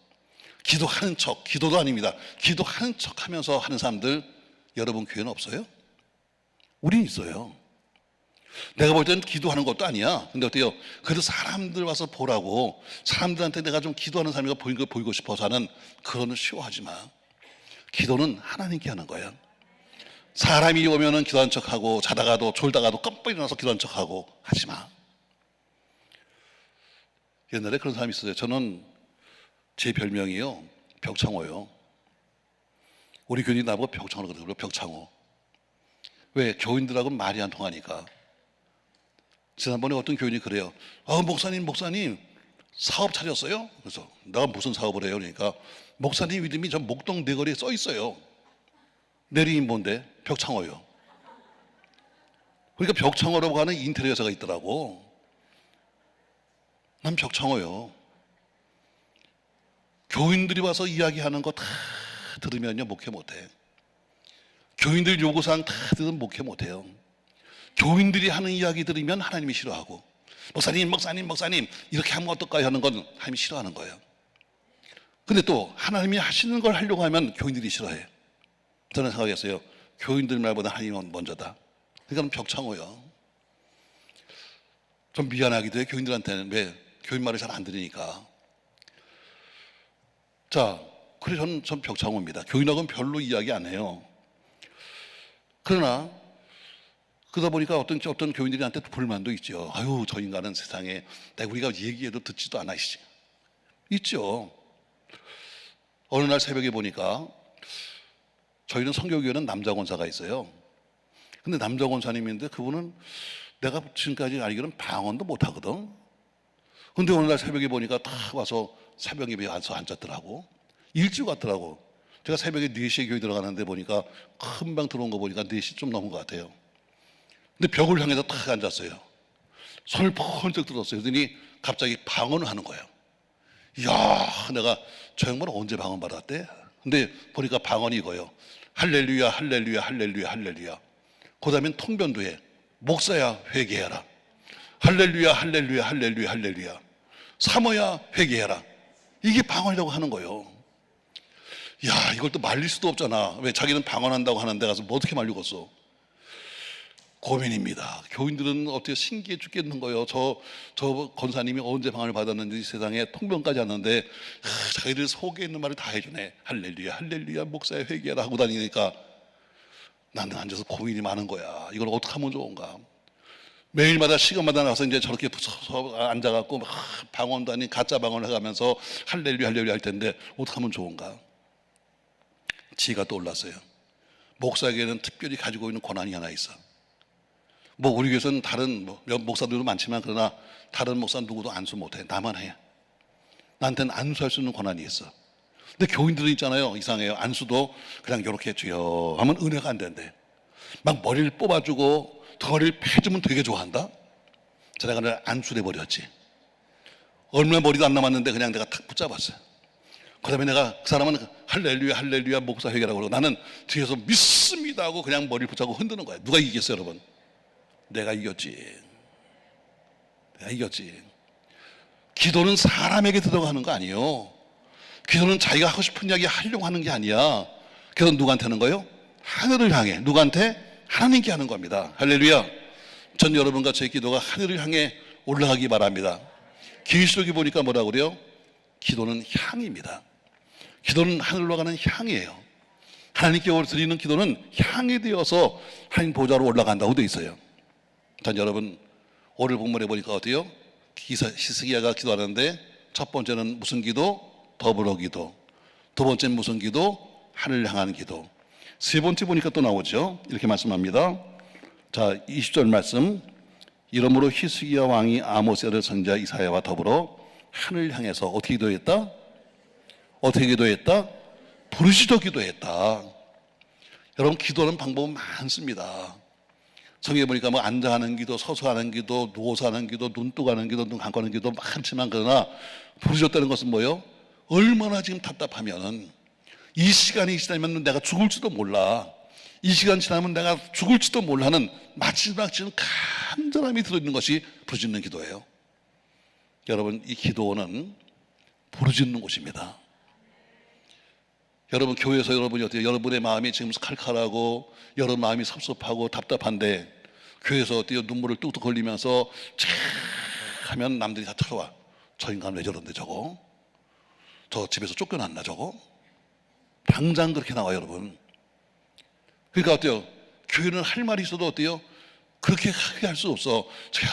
기도하는 척, 기도도 아닙니다. 기도하는 척 하면서 하는 사람들 여러분 교회는 없어요? 우린 있어요. 내가 볼 때는 기도하는 것도 아니야. 근데 어때요? 그래도 사람들 와서 보라고, 사람들한테 내가 좀 기도하는 사람이 보이고 싶어서 하는 그거는 쉬워하지 마. 기도는 하나님께 하는 거야. 사람이 오면은 기도한 척하고 자다가도 졸다가도 깜빡 일어나서 기도한 척하고 하지 마. 옛날에 그런 사람이 있었어요. 저는 제 별명이요 벽창호요. 우리 교인이 나보고 벽창호라고 그러더라고요. 벽창호. 왜? 교인들하고는 말이 안 통하니까. 지난번에 어떤 교인이 그래요. 목사님 사업 차렸어요? 그래서 내가 무슨 사업을 해요? 그러니까 목사님 이름이 저 목동 내거리에 써 있어요. 내림이 뭔데? 벽창호요. 그러니까 벽창호라고 하는 인테리어 회사가 있더라고. 난 벽창호요. 교인들이 와서 이야기하는 거 다 들으면요 목회 못해. 교인들 요구사항 다 들으면 목회 못해요. 교인들이 하는 이야기 들으면 하나님이 싫어하고, 목사님 이렇게 하면 어떨까요? 하는 건 하나님이 싫어하는 거예요. 근데 또 하나님이 하시는 걸 하려고 하면 교인들이 싫어해. 저는 생각했어요. 교인들 말보다 하나님은 먼저다. 그러니까 벽창호요. 좀 미안하기도 해요. 교인들한테는. 왜? 교인 말을 잘 안 들으니까. 자, 그래서 전 벽창호입니다. 교인하고는 별로 이야기 안 해요. 그러나 그러다 보니까 어떤 교인들한테 불만도 있죠. 아유, 저 인간은 세상에 우리가 얘기해도 듣지도 않아. 있죠. 어느 날 새벽에 보니까 저희는 성교교회는 남자 권사가 있어요. 근데 남자 권사님인데 그분은 내가 지금까지 알기로는 방언도 못하거든. 근데 어느 날 새벽에 보니까 딱 와서 새벽 예배에 와서 앉았더라고. 일찍 왔더라고. 제가 새벽에 4시에 교회 들어가는데 보니까 금방 들어온 거 보니까 4시 좀 넘은 것 같아요. 근데 벽을 향해서 딱 앉았어요. 손을 번쩍 들었어요. 그러더니 갑자기 방언을 하는 거예요. 이야, 내가 저 양반은 언제 방언 받았대? 근데 보니까 방언이 이거예요. 할렐루야, 할렐루야, 할렐루야, 할렐루야. 그 다음엔 통변도 해. 목사야, 회개해라. 할렐루야, 할렐루야, 할렐루야, 할렐루야. 사모야, 회개해라. 이게 방언이라고 하는 거예요. 야, 이걸 또 말릴 수도 없잖아. 왜? 자기는 방언한다고 하는데 가서 뭐 어떻게 말리겠어? 고민입니다. 교인들은 어떻게 신기해 죽겠는 거예요. 저 권사님이 언제 방언을 받았는지 세상에 통변까지 하는데 자기들 속에 있는 말을 다 해주네. 할렐루야, 할렐루야, 목사야, 회개해라 하고 다니니까 나는 앉아서 고민이 많은 거야. 이걸 어떻게 하면 좋은가? 매일마다 시간마다 나와서 이제 저렇게 서서 앉아갖고 막 방언도 아닌 가짜 방언을 해가면서 할렐루야, 할렐루야 할 텐데 어떻게 하면 좋은가? 지가 떠올랐어요. 목사에게는 특별히 가지고 있는 권한이 하나 있어. 뭐 우리 교회에서는 다른 목사들도 많지만 그러나 다른 목사 누구도 안수 못해. 나만 해. 나한테는 안수할 수 있는 권한이 있어. 근데 교인들은 있잖아요. 이상해요. 안수도 그냥 이렇게 주여 하면 은혜가 안 된대. 막 머리를 뽑아주고 덩어리를 패주면 되게 좋아한다. 자, 내가 늘 안수돼 버렸지. 얼마 머리도 안 남았는데 그냥 내가 탁 붙잡았어요. 그 다음에 내가 그 사람은 할렐루야, 할렐루야, 목사 회개라고 그러고 나는 뒤에서 믿습니다 하고 그냥 머리를 붙잡고 흔드는 거야. 누가 이기겠어요, 여러분? 내가 이겼지. 내가 이겼지. 기도는 사람에게 들어가는 거 아니에요. 기도는 자기가 하고 싶은 이야기 하려고 하는 게 아니야. 기도는 누구한테 하는 거예요? 하늘을 향해. 누구한테? 하나님께 하는 겁니다. 할렐루야. 전 여러분과 제 기도가 하늘을 향해 올라가기 바랍니다. 계시록에 보니까 뭐라고 그래요? 기도는 향입니다. 기도는 하늘로 가는 향이에요. 하나님께 드리는 기도는 향이 되어서 하나님 보좌로 올라간다고 되어 있어요. 전 여러분 오늘 본문에 보니까 어때요? 히스기야가 기도하는데 첫 번째는 무슨 기도? 더불어 기도. 두 번째는 무슨 기도? 하늘을 향하는 기도. 세 번째 보니까 또 나오죠. 이렇게 말씀합니다. 자, 20절 말씀. 이러므로 히스기야 왕이 아모스의 선지자 이사야와 더불어 하늘을 향해서 어떻게 기도했다? 어떻게 기도했다? 부르짖어 기도했다. 여러분 기도하는 방법은 많습니다. 성경에 보니까 뭐 앉아 하는 기도, 서서 하는 기도, 누워서 하는 기도, 눈 뜨고 하는 기도, 눈 감고 하는 기도 많지만 그러나 부르짖었다는 것은 뭐예요? 얼마나 지금 답답하면은 이 시간이 지나면 내가 죽을지도 몰라. 이 시간 지나면 내가 죽을지도 몰라는 마지막 지금 간절함이 들어있는 것이 부르짖는 기도예요. 여러분 이 기도는 부르짖는 곳입니다. 여러분 교회에서 여러분이 어때요? 여러분의 마음이 지금 칼칼하고 여러분 마음이 섭섭하고 답답한데 교회에서 어때요? 눈물을 뚝뚝 흘리면서 촤 하면 남들이 다 쳐다와. 저 인간 왜 저런데 저거? 저 집에서 쫓겨났나 저거? 당장 그렇게 나와요 여러분. 그러니까 어때요? 교회는 할 말이 있어도 어때요? 그렇게 하게 할 수 없어. 촤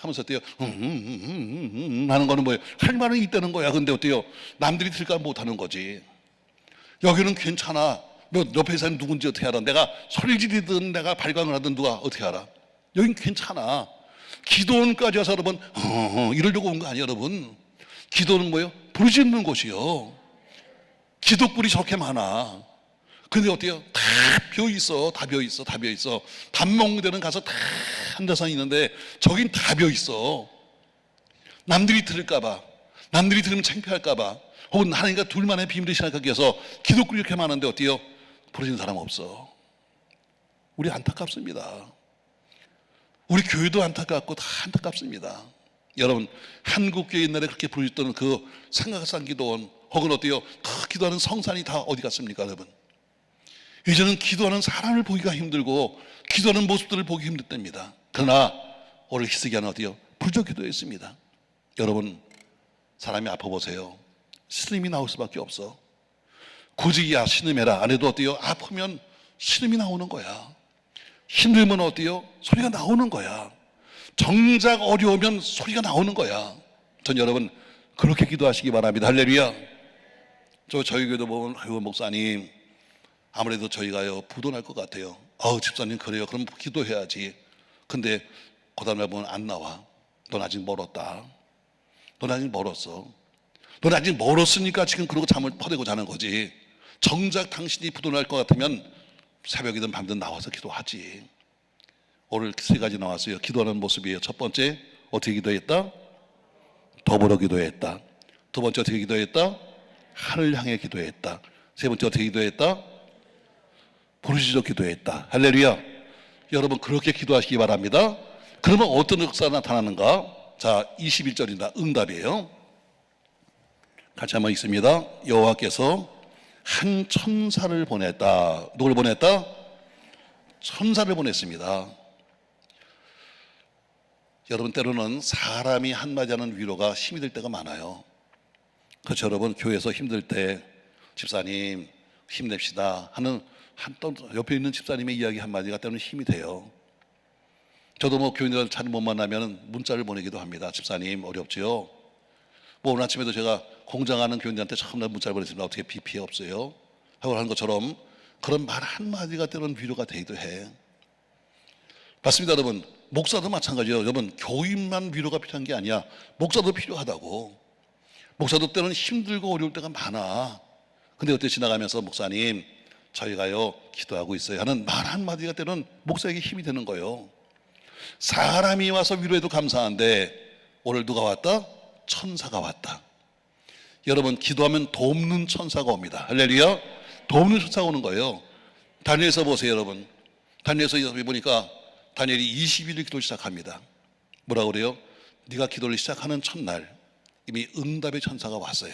하면서 어때요? 하는 거는 뭐예요? 할 말은 있다는 거야. 근데 어때요? 남들이 들까 못하는 거지. 여기는 괜찮아. 너 옆에 사람 누군지 어떻게 알아? 내가 소리 지르든 내가 발광을 하든 누가 어떻게 알아? 여긴 괜찮아. 기도원까지 와서 여러분 이러려고 온 거 아니에요 여러분. 기도는 뭐예요? 부르짖는 곳이요. 기도불이 저렇게 많아. 근데 어때요? 다 비어있어. 다 비어있어. 다 비어있어. 밥 먹는 데는 가서 다 앉아서 있는데 저긴 다 비어있어. 남들이 들을까봐, 남들이 들으면 창피할까봐, 혹은 하나님과 둘만의 비밀을 생각하기 위해서 기도꾼이 이렇게 많은데 어때요? 부르짖는 사람 없어. 우리 안타깝습니다. 우리 교회도 안타깝고 다 안타깝습니다. 여러분 한국교회 옛날에 그렇게 부르짖던 그 생각산 기도원 혹은 어때요? 그 기도하는 성산이 다 어디 갔습니까 여러분? 이제는 기도하는 사람을 보기가 힘들고 기도하는 모습들을 보기 힘들답니다. 그러나 오늘 히스기야는 어때요? 부르짖어 기도했습니다. 여러분, 사람이 아파 보세요. 신음이 나올 수밖에 없어. 굳이 야 신음해라 안 해도 어때요? 아프면 신음이 나오는 거야. 힘들면 어때요? 소리가 나오는 거야. 정작 어려우면 소리가 나오는 거야. 전 여러분 그렇게 기도하시기 바랍니다. 할렐루야. 저희 교회도 보면 아유 목사님 아무래도 저희가요 부도날 것 같아요. 집사님 그래요. 그럼 기도해야지. 근데 그 다음에 보면 안 나와. 넌 아직 멀었다. 넌 아직 멀었어. 넌 아직 멀었으니까 지금 그러고 잠을 퍼대고 자는 거지. 정작 당신이 부도날 것 같으면 새벽이든 밤이든 나와서 기도하지. 오늘 세 가지 나왔어요. 기도하는 모습이에요. 첫 번째 어떻게 기도했다? 더불어 기도했다. 두 번째 어떻게 기도했다? 하늘 향해 기도했다. 세 번째 어떻게 기도했다? 부르짖어 기도했다. 할렐루야. 여러분 그렇게 기도하시기 바랍니다. 그러면 어떤 역사가 나타나는가? 자 21절입니다. 응답이에요. 같이 한번 읽습니다. 여호와께서 한 천사를 보냈다. 누굴 보냈다? 천사를 보냈습니다. 여러분 때로는 사람이 한마디 하는 위로가 힘이 들 때가 많아요. 그렇죠 여러분. 교회에서 힘들 때 집사님 힘냅시다 하는 또 옆에 있는 집사님의 이야기 한마디가 때로는 힘이 돼요. 저도 뭐 교인들 잘 못 만나면 문자를 보내기도 합니다. 집사님 어렵지요? 뭐 오늘 아침에도 제가 공장하는 교인들한테 처음 문자를 보냈습니다. 어떻게 비 피해 없어요? 하고 하는 것처럼 그런 말 한마디가 때로는 위로가 되기도 해. 맞습니다 여러분. 목사도 마찬가지예요. 여러분 교인만 위로가 필요한 게 아니야. 목사도 필요하다고. 목사도 때로는 힘들고 어려울 때가 많아. 근데 그때 지나가면서 목사님 저희가요 기도하고 있어요 하는 말 한마디가 때로는 목사에게 힘이 되는 거예요. 사람이 와서 위로해도 감사한데 오늘 누가 왔다? 천사가 왔다. 여러분 기도하면 돕는 천사가 옵니다. 할렐루야. 돕는 천사가 오는 거예요. 다니엘서 보세요 여러분. 다니엘서 보니까 다니엘이 20일을 기도 시작합니다. 뭐라고 그래요? 네가 기도를 시작하는 첫날 이미 응답의 천사가 왔어요.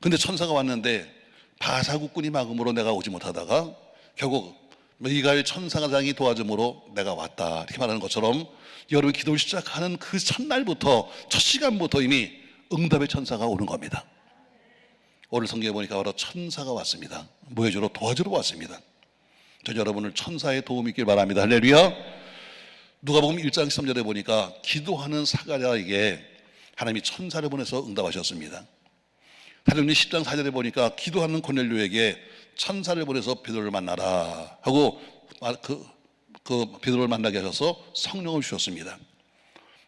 근데 천사가 왔는데 바사국군이 막음으로 내가 오지 못하다가 결국 미가엘 천사장이 도와줌으로 내가 왔다 이렇게 말하는 것처럼 여러분 기도를 시작하는 그 첫날부터 첫 시간부터 이미 응답의 천사가 오는 겁니다. 오늘 성경에 보니까 바로 천사가 왔습니다. 뭐 해주러? 도와주러 왔습니다. 저 여러분을 천사의 도움이 있길 바랍니다. 할렐루야. 누가복음 1장 13절에 보니까 기도하는 사가랴에게 하나님이 천사를 보내서 응답하셨습니다. 사도행전 10장 4절에 보니까 기도하는 고넬료에게 천사를 보내서 베드로를 만나라 하고 그 베드로를 만나게 하셔서 성령을 주셨습니다.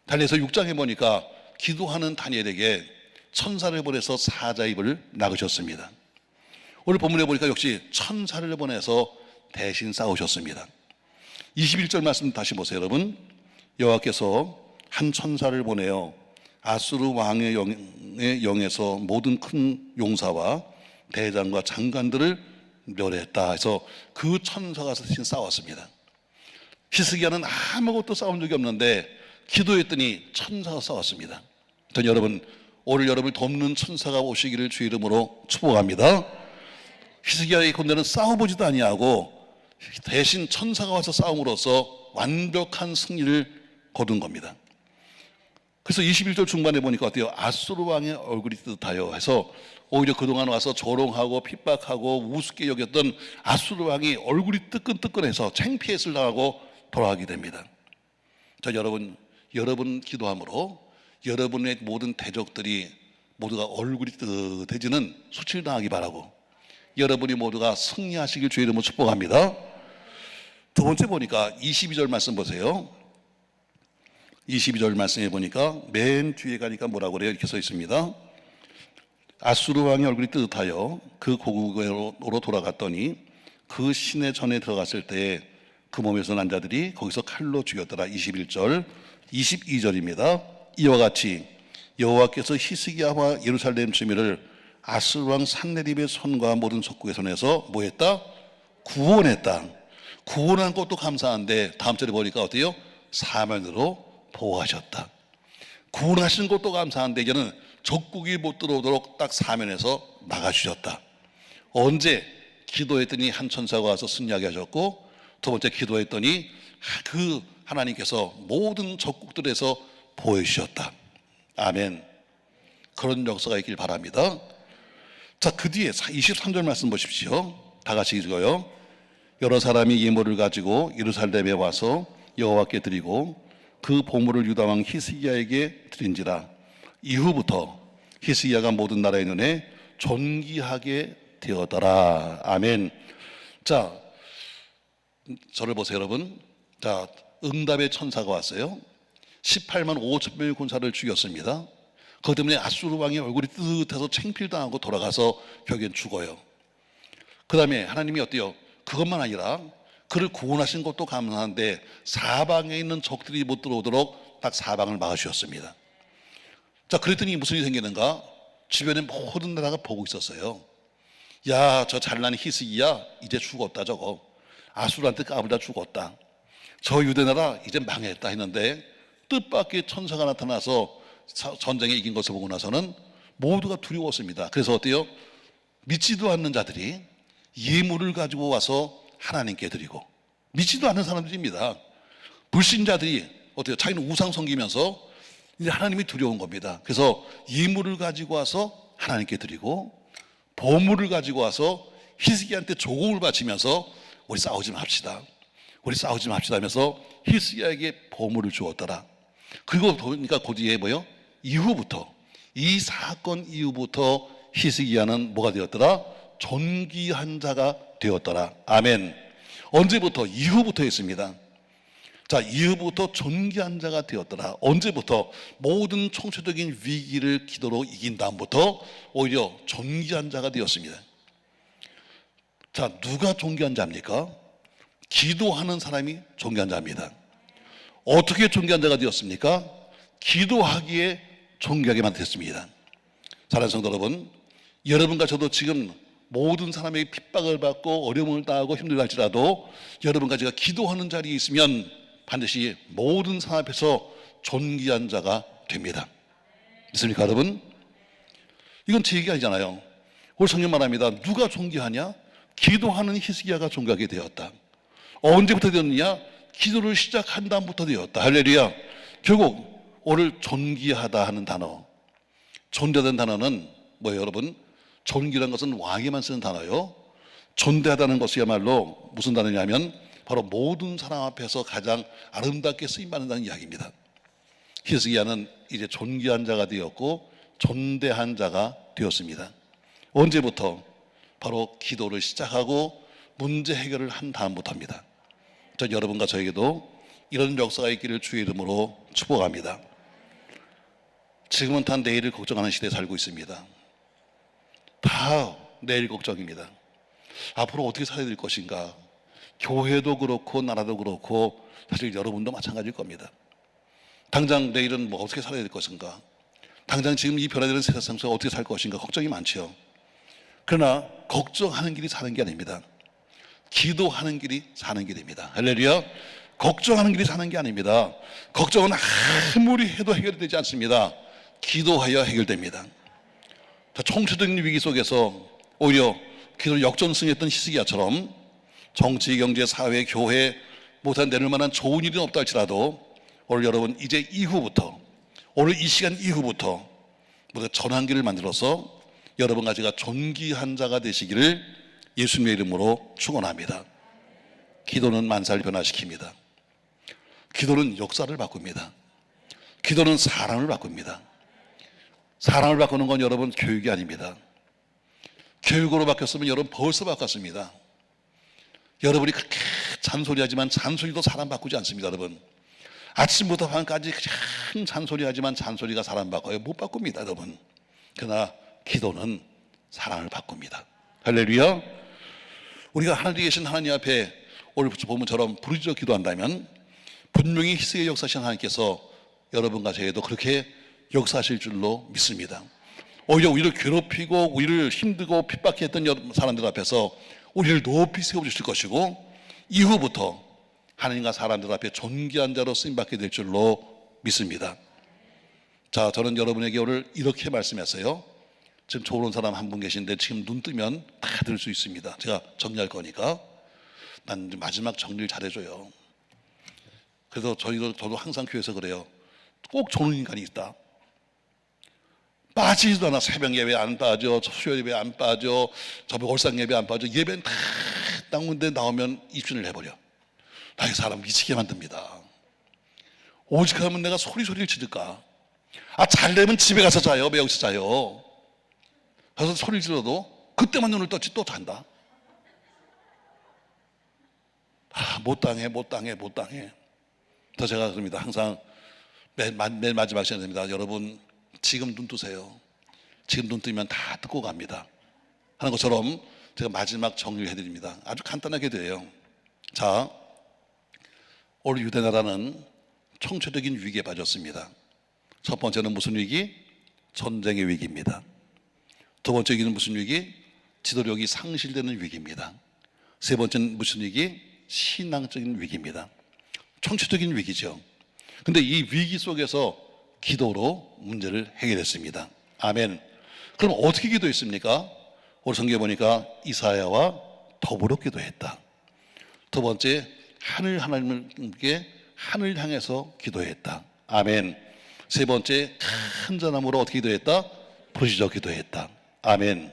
다니엘서 6장에 보니까 기도하는 다니엘에게 천사를 보내서 사자 입을 막으셨습니다. 오늘 본문에 보니까 역시 천사를 보내서 대신 싸우셨습니다. 21절 말씀 다시 보세요 여러분. 여호와께서 한 천사를 보내어 아수르 왕의 영에서 모든 큰 용사와 대장과 장관들을 멸했다 해서 그 천사가 대신 싸웠습니다. 히스기야는 아무것도 싸운 적이 없는데 기도했더니 천사가 싸웠습니다. 전 여러분 오늘 여러분을 돕는 천사가 오시기를 주 이름으로 축복합니다. 히스기야의 군대는 싸워보지도 아니하고 대신 천사가 와서 싸움으로써 완벽한 승리를 거둔 겁니다. 그래서 21절 중반에 보니까 어때요? 아수르 왕의 얼굴이 뜨뜻하여 해서 오히려 그동안 와서 조롱하고 핍박하고 우습게 여겼던 아수르 왕이 얼굴이 뜨끈뜨끈해서 창피했을 당하고 돌아가게 됩니다. 자 여러분 기도함으로 여러분의 모든 대적들이 모두가 얼굴이 뜨뜻해지는 수치를 당하기 바라고 여러분이 모두가 승리하시길 주의 이름으로 축복합니다. 두 번째 보니까 22절 말씀 보세요. 22절 말씀에 보니까 맨 뒤에 가니까 뭐라고 그래요? 이렇게 써 있습니다. 아수르 왕의 얼굴이 뜨뜻하여 그 고국으로 돌아갔더니 그 시내 전에 들어갔을 때 그 몸에서 난 자들이 거기서 칼로 죽였더라. 21절 22절입니다. 이와 같이 여호와께서 히스기야와 예루살렘 주민을 아수르 왕 산헤립의 손과 모든 적국의 손에서 뭐했다? 구원했다. 구원한 것도 감사한데 다음 절에 보니까 어때요? 사면으로 보호하셨다. 구원하신 것도 감사한데 이제는 적국이 못 들어오도록 딱 사면에서 막아주셨다. 언제? 기도했더니 한 천사가 와서 승리하게 하셨고 두 번째 기도했더니 그 하나님께서 모든 적국들에서 보여주셨다. 아멘. 그런 역사가 있길 바랍니다. 자, 그 뒤에 23절 말씀 보십시오. 다 같이 읽어요. 여러 사람이 예물을 가지고 예루살렘에 와서 여호와께 드리고 그 보물을 유다 왕 히스기야에게 드린지라. 이후부터 히스기야가 모든 나라의 눈에 존귀하게 되었더라. 아멘. 자, 저를 보세요, 여러분. 자, 응답의 천사가 왔어요. 18만 5천 명의 군사를 죽였습니다. 그것 때문에 아수르 왕의 얼굴이 뜨뜻해서 창필당하고 돌아가서 벽에 죽어요. 그 다음에 하나님이 어때요? 그것만 아니라 그를 구원하신 것도 감사한데 사방에 있는 적들이 못 들어오도록 딱 사방을 막아주셨습니다. 자, 그랬더니 무슨 일이 생기는가? 주변에 모든 나라가 보고 있었어요. 야, 저 잘난 히스기야 이제 죽었다. 저거 아수르한테 까불다 죽었다. 저 유대나라 이제 망했다 했는데 뜻밖의 천사가 나타나서 전쟁에 이긴 것을 보고 나서는 모두가 두려웠습니다. 그래서 어때요? 믿지도 않는 자들이 예물을 가지고 와서 하나님께 드리고, 믿지도 않는 사람들입니다. 불신자들이 어때요? 자기는 우상 섬기면서 이제 하나님이 두려운 겁니다. 그래서 예물을 가지고 와서 하나님께 드리고 보물을 가지고 와서 히스기야한테 조공을 바치면서 우리 싸우지 맙시다. 우리 싸우지 맙시다 하면서 히스기야에게 보물을 주었더라. 그리고 보니까 그 뒤에 뭐요? 이후부터, 이 사건 이후부터 히스기야는 뭐가 되었더라? 존귀한 자가 되었더라. 아멘. 언제부터? 이후부터 했습니다. 자, 이후부터 존귀한 자가 되었더라. 언제부터? 모든 총체적인 위기를 기도로 이긴 다음부터 오히려 존귀한 자가 되었습니다. 자, 누가 존귀한 자입니까? 기도하는 사람이 존귀한 자입니다. 어떻게 존귀한 자가 되었습니까? 기도하기에 존귀하게 만들었습니다. 사랑하는 성도 여러분, 여러분과 저도 지금 모든 사람에게 핍박을 받고 어려움을 당하고 힘들다 할지라도 여러분과 제가 기도하는 자리에 있으면 반드시 모든 사람 앞에서 존귀한 자가 됩니다. 믿습니까, 여러분? 이건 제 얘기 아니잖아요. 오늘 성경 말합니다. 누가 존귀하냐? 기도하는 히스기야가 존귀하게 되었다. 언제부터 되었느냐? 기도를 시작한 다음부터 되었다. 할렐루야. 결국 오늘 존귀하다 하는 단어, 존대하다는 단어는 뭐예요, 여러분? 존귀라는 것은 왕에만 쓰는 단어요. 존대하다는 것이야말로 무슨 단어냐면 바로 모든 사람 앞에서 가장 아름답게 쓰임받는다는 이야기입니다. 히스기야는 이제 존귀한 자가 되었고 존대한 자가 되었습니다. 언제부터? 바로 기도를 시작하고 문제 해결을 한 다음부터입니다. 전 여러분과 저에게도 이런 역사가 있기를 주의 이름으로 축복합니다. 지금은 다 내일을 걱정하는 시대에 살고 있습니다. 다 내일 걱정입니다. 앞으로 어떻게 살아야 될 것인가? 교회도 그렇고 나라도 그렇고 사실 여러분도 마찬가지일 겁니다. 당장 내일은 뭐 어떻게 살아야 될 것인가? 당장 지금 이 변화되는 세상 속에서 어떻게 살 것인가? 걱정이 많죠. 그러나 걱정하는 길이 사는 게 아닙니다. 기도하는 길이 사는 길입니다. 할렐루야. 걱정하는 길이 사는 게 아닙니다. 걱정은 아무리 해도 해결되지 않습니다. 기도하여 해결됩니다. 총체적인 위기 속에서 오히려 기도를 역전승했던 히스기야처럼 정치, 경제, 사회, 교회 못한 내릴 만한 좋은 일은 없다 할지라도 오늘 여러분 이제 이후부터, 오늘 이 시간 이후부터 모두 전환기를 만들어서 여러분과 제가 존귀한 자가 되시기를 예수님의 이름으로 축원합니다. 기도는 만사를 변화시킵니다. 기도는 역사를 바꿉니다. 기도는 사람을 바꿉니다. 사람을 바꾸는 건 여러분 교육이 아닙니다. 교육으로 바뀌었으면 여러분 벌써 바꿨습니다. 여러분이 그렇게 잔소리하지만 잔소리도 사람 바꾸지 않습니다. 여러분 아침부터 밤까지 그냥 잔소리하지만 잔소리가 사람 바꿔요? 못 바꿉니다. 여러분. 그러나 기도는 사람을 바꿉니다. 할렐루야. 우리가 하늘에 계신 하나님 앞에 오늘 본문처럼 부르짖어 기도한다면 분명히 히스기야의 역사하신 하나님께서 여러분과 저에게도 그렇게 역사하실 줄로 믿습니다. 오히려 우리를 괴롭히고 우리를 힘들고 핍박했던 사람들 앞에서 우리를 높이 세워주실 것이고 이후부터 하나님과 사람들 앞에 존귀한 자로 쓰임받게 될 줄로 믿습니다. 자, 저는 여러분에게 오늘 이렇게 말씀했어요. 지금 좋은 사람 한 분 계신데 지금 눈 뜨면 다 들을 수 있습니다. 제가 정리할 거니까 난 마지막 정리를 잘해줘요. 그래서 저도 항상 교회에서 그래요. 꼭 조는 인간이 있다. 빠지지도 않아. 새벽 예배 안 빠져, 수요 예배 안 빠져, 월상 예배 안 빠져. 예배는 다 땅군데 나오면 입신을 해버려. 나 이 사람 미치게 만듭니다. 오직 하면 내가 소리를 지를까? 잘 되면 집에 가서 자요. 왜 여기서 자요? 그래서 소리를 질러도 그때만 눈을 떴지 또 잔다. 못 당해. 더 제가 그럽니다. 항상 맨 마지막 시간에 됩니다. 여러분, 지금 눈 뜨세요. 지금 눈 뜨면 다 뜨고 갑니다. 하는 것처럼 제가 마지막 정리를 해드립니다. 아주 간단하게 돼요. 자, 오늘 유대나라는 총체적인 위기에 빠졌습니다. 첫 번째는 무슨 위기? 전쟁의 위기입니다. 두 번째 위기는 무슨 위기? 지도력이 상실되는 위기입니다. 세 번째는 무슨 위기? 신앙적인 위기입니다. 총체적인 위기죠. 근데 이 위기 속에서 기도로 문제를 해결했습니다. 아멘. 그럼 어떻게 기도했습니까? 오늘 성경에 보니까 이사야와 더불어 기도했다. 두 번째, 하나님께 하늘 향해서 기도했다. 아멘. 세 번째, 간절함으로 어떻게 기도했다? 부르짖어 기도했다. 아멘.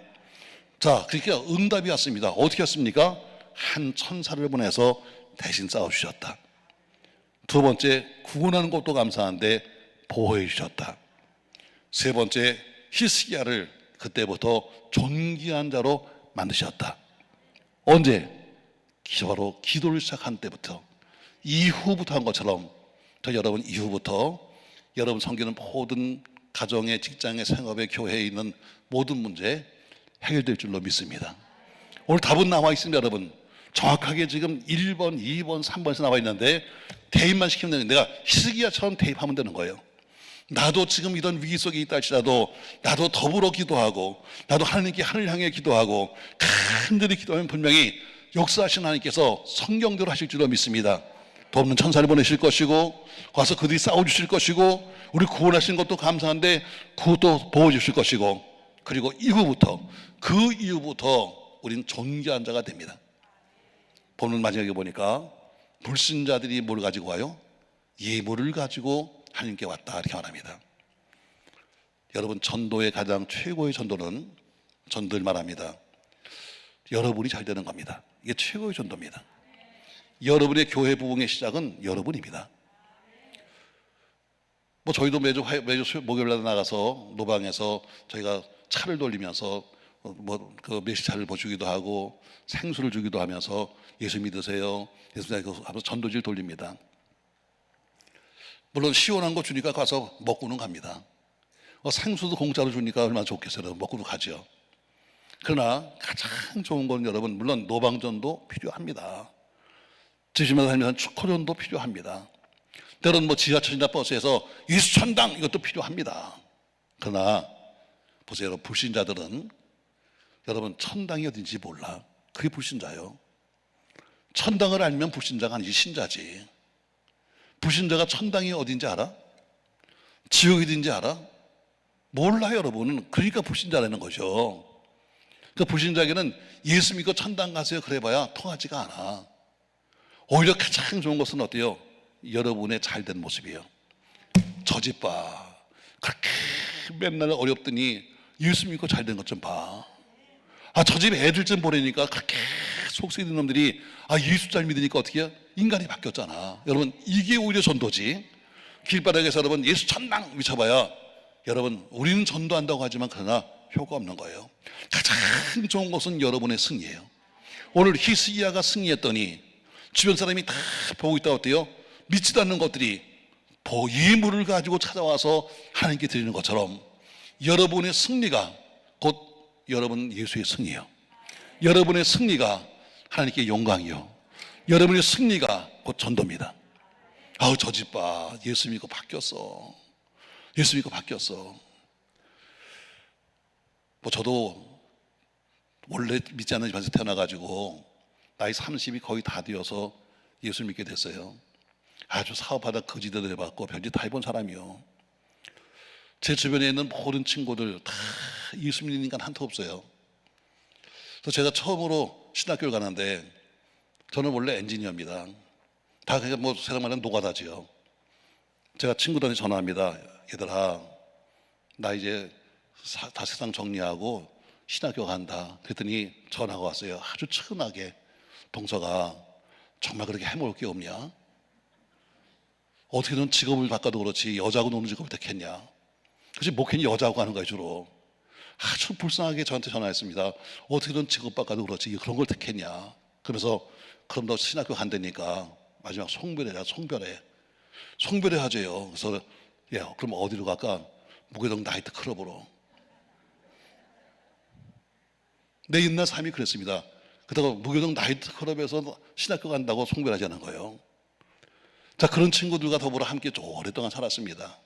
자, 그러니까 응답이 왔습니다. 어떻게 왔습니까? 한 천사를 보내서 대신 싸워주셨다. 두 번째, 구원하는 것도 감사한데 보호해 주셨다. 세 번째, 히스기야를 그때부터 존귀한 자로 만드셨다. 언제? 바로 기도를 시작한 때부터, 이후부터 한 것처럼 여러분 이후부터 여러분 섬기는 모든 가정에, 직장에, 생업에, 교회에 있는 모든 문제 해결될 줄로 믿습니다. 오늘 답은 나와 있습니다. 여러분 정확하게 지금 1번, 2번, 3번에서 나와 있는데 대입만 시키면 되는, 내가 히스기야처럼 대입하면 되는 거예요. 나도 지금 이런 위기 속에 있다 할지라도 나도 더불어 기도하고, 나도 하나님께 하늘 향해 기도하고 간절히 기도하면 분명히 역사하신 하나님께서 성경대로 하실 줄로 믿습니다. 돕는 천사를 보내실 것이고, 가서 그들이 싸워주실 것이고, 우리 구원하신 것도 감사한데 그것도 보호주실 것이고, 그리고 그 이후부터 우리는 존귀한 자가 됩니다. 보는 마지막에 보니까 불신자들이 뭘 가지고 와요? 예물을 가지고 하나님께 왔다, 이렇게 말합니다. 여러분, 전도의 가장 최고의 전도는, 전도를 말합니다, 여러분이 잘 되는 겁니다. 이게 최고의 전도입니다. 여러분의 교회 부흥의 시작은 여러분입니다. 저희도 매주 목요일날 나가서 노방에서 저희가 차를 돌리면서 그 메시차를 주기도 하고 생수를 주기도 하면서 예수 믿으세요, 예수 하면서 전도지를 돌립니다. 물론 시원한 거 주니까 가서 먹고는 갑니다. 생수도 공짜로 주니까 얼마나 좋겠어요. 먹고도 가죠. 그러나 가장 좋은 건 여러분, 물론 노방전도 필요합니다. 지시면서 살면서 축구전도 필요합니다. 때로는 지하철이나 버스에서 예수 천당, 이것도 필요합니다. 그러나 보세요, 여러분, 불신자들은 여러분 천당이 어딘지 몰라. 그게 불신자예요. 천당을 알면 불신자가 아니지 신자지. 불신자가 천당이 어딘지 알아? 지옥이 어딘지 알아? 몰라요, 여러분은. 그러니까 불신자라는 거죠. 그 불신자에게는 예수 믿고 천당 가세요 그래봐야 통하지가 않아. 오히려 가장 좋은 것은 어때요? 여러분의 잘된 모습이에요. 저 집 봐, 그렇게 맨날 어렵더니 예수 믿고 잘된 것 좀 봐. 저 집 애들 좀 보내니까 그렇게 속쓰이는 놈들이 예수 잘 믿으니까 어떻게 해요? 인간이 바뀌었잖아. 여러분, 이게 오히려 전도지. 길바닥에서 여러분 예수 천당 외쳐봐야, 여러분 우리는 전도한다고 하지만 그러나 효과 없는 거예요. 가장 좋은 것은 여러분의 승리예요. 오늘 히스기야가 승리했더니 주변 사람이 다 보고 있다 어때요? 믿지도 않는 것들이 예물을 가지고 찾아와서 하나님께 드리는 것처럼 여러분의 승리가 곧 여러분 예수의 승리예요. 여러분의 승리가 하나님께 영광이요, 여러분의 승리가 곧 전도입니다. 저 집 봐, 예수 믿고 바뀌었어. 예수 믿고 바뀌었어. 저도 원래 믿지 않는 집안에서 태어나가지고 나이 30이 거의 다 되어서 예수 믿게 됐어요. 아주 사업하다 거지도 해봤고 별짓 다 해본 사람이요. 제 주변에 있는 모든 친구들 다 예수 믿는 인간 한도 없어요. 그래서 제가 처음으로 신학교를 가는데, 저는 원래 엔지니어입니다. 다 그냥 세상 말하는 노가다지요. 제가 친구들한테 전화합니다. 얘들아, 나 이제 다 세상 정리하고 신학교 간다. 그랬더니 전화가 왔어요. 아주 측은하게. 동서가 정말 그렇게 해먹을 게 없냐? 어떻게든 직업을 바꿔도 그렇지 여자하고 노는 직업을 택했냐? 그치, 목회는 여자하고 하는 거야 주로. 아주 불쌍하게 저한테 전화했습니다. 어떻게든 직업 바꿔도 그렇지 그런 걸 택했냐? 그러면서 그럼 너 신학교 간다니까 마지막 송별회야. 송별회 하재요. 그래서 야, 그럼 어디로 갈까? 무교동 나이트 클럽으로. 내 옛날 삶이 그랬습니다. 그러다가 무교동 나이트 클럽에서 신학교 간다고 송별하자는 거예요. 자, 그런 친구들과 더불어 함께 오랫동안 살았습니다.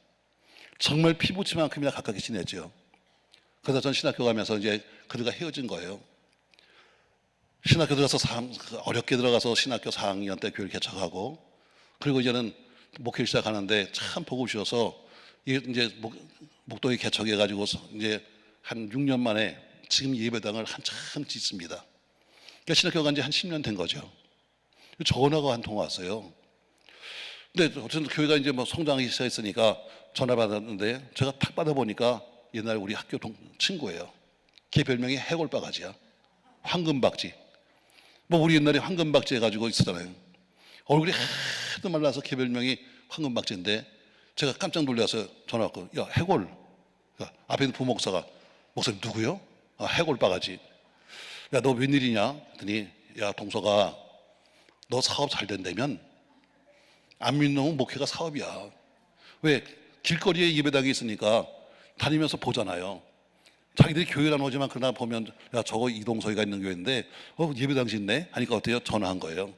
정말 피부치만큼이나 가깝게 지냈죠. 그래서 전 신학교 가면서 이제 그들과 헤어진 거예요. 신학교 들어가서 어렵게 들어가서 신학교 4학년 때 교회를 개척하고, 그리고 이제는 목회를 시작하는데 참 보고 싶어서 이제 목동에 개척해가지고 이제 한 6년 만에 지금 예배당을 한참 짓습니다. 그러니까 신학교 간 지 한 10년 된 거죠. 전화가 한 통 왔어요. 근데 어쨌든 교회가 이제 뭐 성장하기 시작했으니까 전화 받았는데 제가 탁 받아보니까 옛날 우리 학교 친구예요. 걔 별명이 해골바가지야. 황금박쥐. 뭐 우리 옛날에 황금박쥐 해가지고 있었잖아요. 얼굴이 하도 말라서 걔 별명이 황금박쥐인데 제가 깜짝 놀라서 전화 왔고, 야, 해골. 앞에 있는 부목사가, 목사님 누구요? 아, 해골바가지. 야, 너 웬일이냐? 그랬더니, 야, 동서가 너 사업 잘 된다면 안 믿는 놈은 목회가 사업이야. 왜? 길거리에 예배당이 있으니까 다니면서 보잖아요. 자기들이 교회를 안 오지만 그러나 보면, 야, 저거 이동서이가 있는 교회인데 예배당 짓네? 하니까 어때요? 전화한 거예요.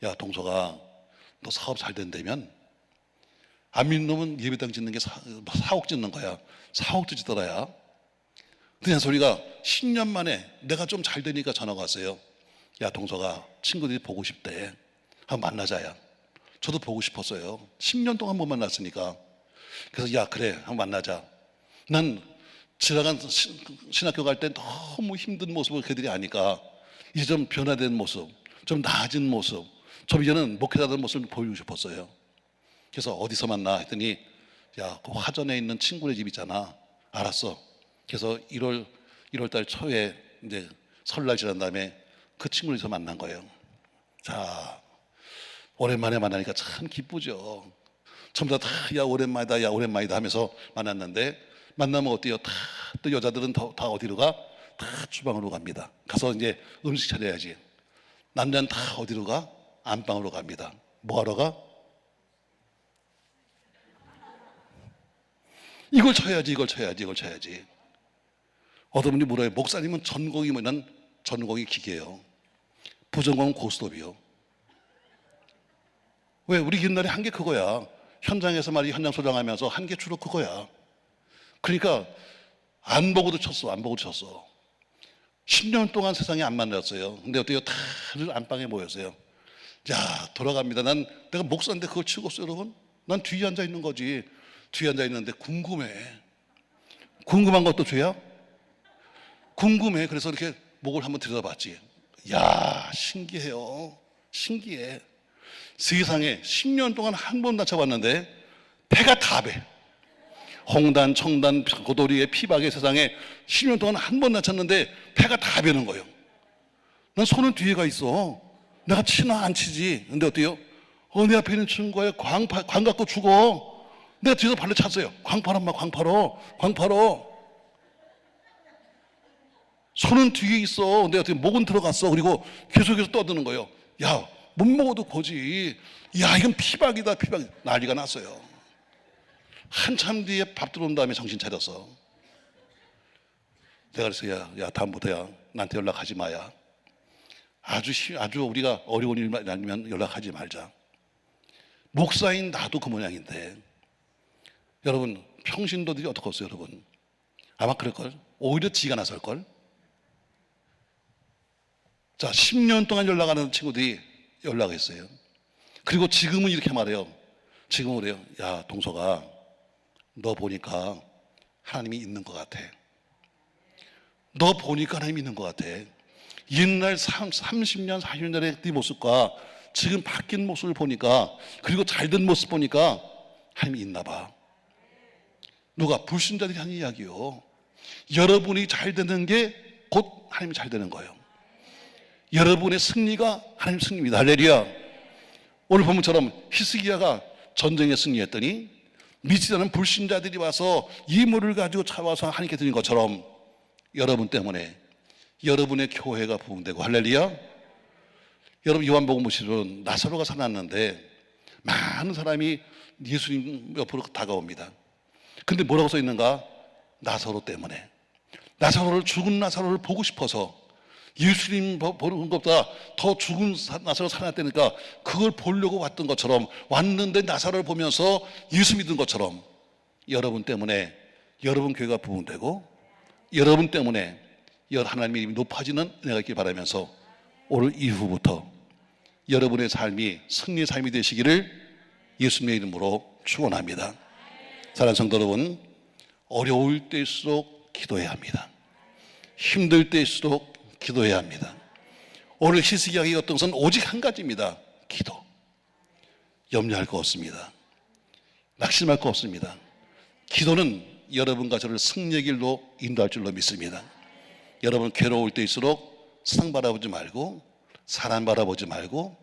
야, 동서가 너 사업 잘 된다면 안 믿는 놈은 예배당 짓는 게 사옥 짓는 거야. 사옥도 짓더라야. 그냥 소리가 10년 만에 내가 좀 잘 되니까 전화가 왔어요. 야, 동서가 친구들이 보고 싶대. 한번 만나자야. 저도 보고 싶었어요. 10년 동안 못 만났으니까. 그래서 야, 그래, 한번 만나자. 난 지나간 신학교 갈 때 너무 힘든 모습을 그들이 아니까 이제 좀 변화된 모습, 좀 나아진 모습, 좀 이제는 목회자된 모습을 보이고 싶었어요. 그래서 어디서 만나 했더니, 야, 그 화전에 있는 친구네 집 있잖아. 알았어. 그래서 1월 달 초에 이제 설날 지난 다음에 그 친구들에서 만난 거예요. 자, 오랜만에 만나니까 참 기쁘죠. 전부 다, 야, 오랜만이다, 야, 오랜만이다 하면서 만났는데, 만나면 어때요? 또 여자들은 다 어디로 가? 다 주방으로 갑니다. 가서 이제 음식 차려야지. 남자는 다 어디로 가? 안방으로 갑니다. 뭐 하러 가? 이걸 쳐야지. 어떤 분이 물어요. 목사님은 전공이 뭐? 난 전공이 기계예요. 부전공은 고스톱이요. 왜? 우리 옛날에 한 게 그거야. 현장에서 말이 현장 소장하면서 한 게 주로 그거야. 그러니까 안 보고도 쳤어. 10년 동안 세상에 안 만났어요. 근데 어때요? 다들 안방에 모였어요. 야, 돌아갑니다. 내가 목사인데 그걸 치고 있어요, 여러분? 난 뒤에 앉아 있는 거지. 뒤에 앉아 있는데 궁금해. 궁금한 것도 죄야? 궁금해. 그래서 이렇게 목을 한번 들여다봤지. 야, 신기해요. 신기해. 세상에 10년 동안 한 번도 안 쳐봤는데 배가 다 배. 홍단, 청단, 고도리의 피박의 세상에 10년 동안 한 번도 안 쳤는데 배가 다 배는 거예요. 난 손은 뒤에 가 있어. 내가 치나 안 치지. 근데 어때요? 내 앞에 있는 친구가 광 갖고 죽어. 내가 뒤에서 발로 찼어요. 광파로 막 광파로. 손은 뒤에 있어. 근데 어떻게 목은 들어갔어. 그리고 계속해서 떠드는 거예요. 야, 못 먹어도 보지. 야, 이건 피박이다. 난리가 났어요. 한참 뒤에 밥 들어온 다음에 정신 차렸어. 내가 그래서 야, 다음부터야 나한테 연락하지 마야. 아주 우리가 어려운 일만 아니면 연락하지 말자. 목사인 나도 그 모양인데, 여러분 평신도들이 어떻겠어요, 여러분? 아마 그럴걸. 오히려 지가 나설걸. 자, 10년 동안 연락하는 친구들이 연락했어요. 그리고 지금은 이렇게 말해요. 지금은 그래요. 야, 동서가 너 보니까 하나님이 있는 것 같아. 너 보니까 하나님이 있는 것 같아. 옛날 30년, 40년 전의 네 모습과 지금 바뀐 모습을 보니까, 그리고 잘된 모습 보니까 하나님이 있나 봐. 누가? 불신자들이 하는 이야기요. 여러분이 잘 되는 게 곧 하나님이 잘 되는 거예요. 여러분의 승리가 하나님 승리입니다. 할렐루야. 오늘 본문처럼 히스기야가 전쟁에 승리했더니 믿지 않는 불신자들이 와서 이물을 가지고 차와서 하나님께 드린 것처럼 여러분 때문에 여러분의 교회가 부흥되고, 할렐루야. 여러분 요한복음 보시면 나사로가 살았는데 많은 사람이 예수님 옆으로 다가옵니다. 근데 뭐라고 써 있는가? 나사로 때문에. 나사로를, 죽은 나사로를 보고 싶어서, 예수님 보는 것보다 더 죽은 나사로 살아났다니까 그걸 보려고 왔던 것처럼, 왔는데 나사로를 보면서 예수 믿은 것처럼 여러분 때문에 여러분 교회가 부흥되고, 여러분 때문에 하나님의 이름이 높아지는 은혜가 있길 바라면서 오늘 이후부터 여러분의 삶이 승리의 삶이 되시기를 예수님의 이름으로 축원합니다. 사랑하는 성도 여러분, 어려울 때일수록 기도해야 합니다. 힘들 때일수록 기도해야 합니다. 오늘 히스기야의 어떤 것은 오직 한 가지입니다. 기도. 염려할 거 없습니다. 낙심할 거 없습니다. 기도는 여러분과 저를 승리의 길로 인도할 줄로 믿습니다. 여러분 괴로울 때일수록 세상 바라보지 말고, 사람 바라보지 말고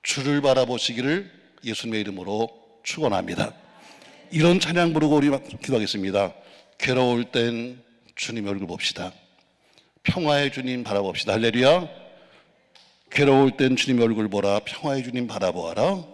주를 바라보시기를 예수님의 이름으로 축원합니다. 이런 찬양 부르고 우리 기도하겠습니다. 괴로울 땐 주님의 얼굴 봅시다. 평화의 주님 바라봅시다. 할렐루야. 괴로울 땐 주님의 얼굴 보라. 평화의 주님 바라보아라.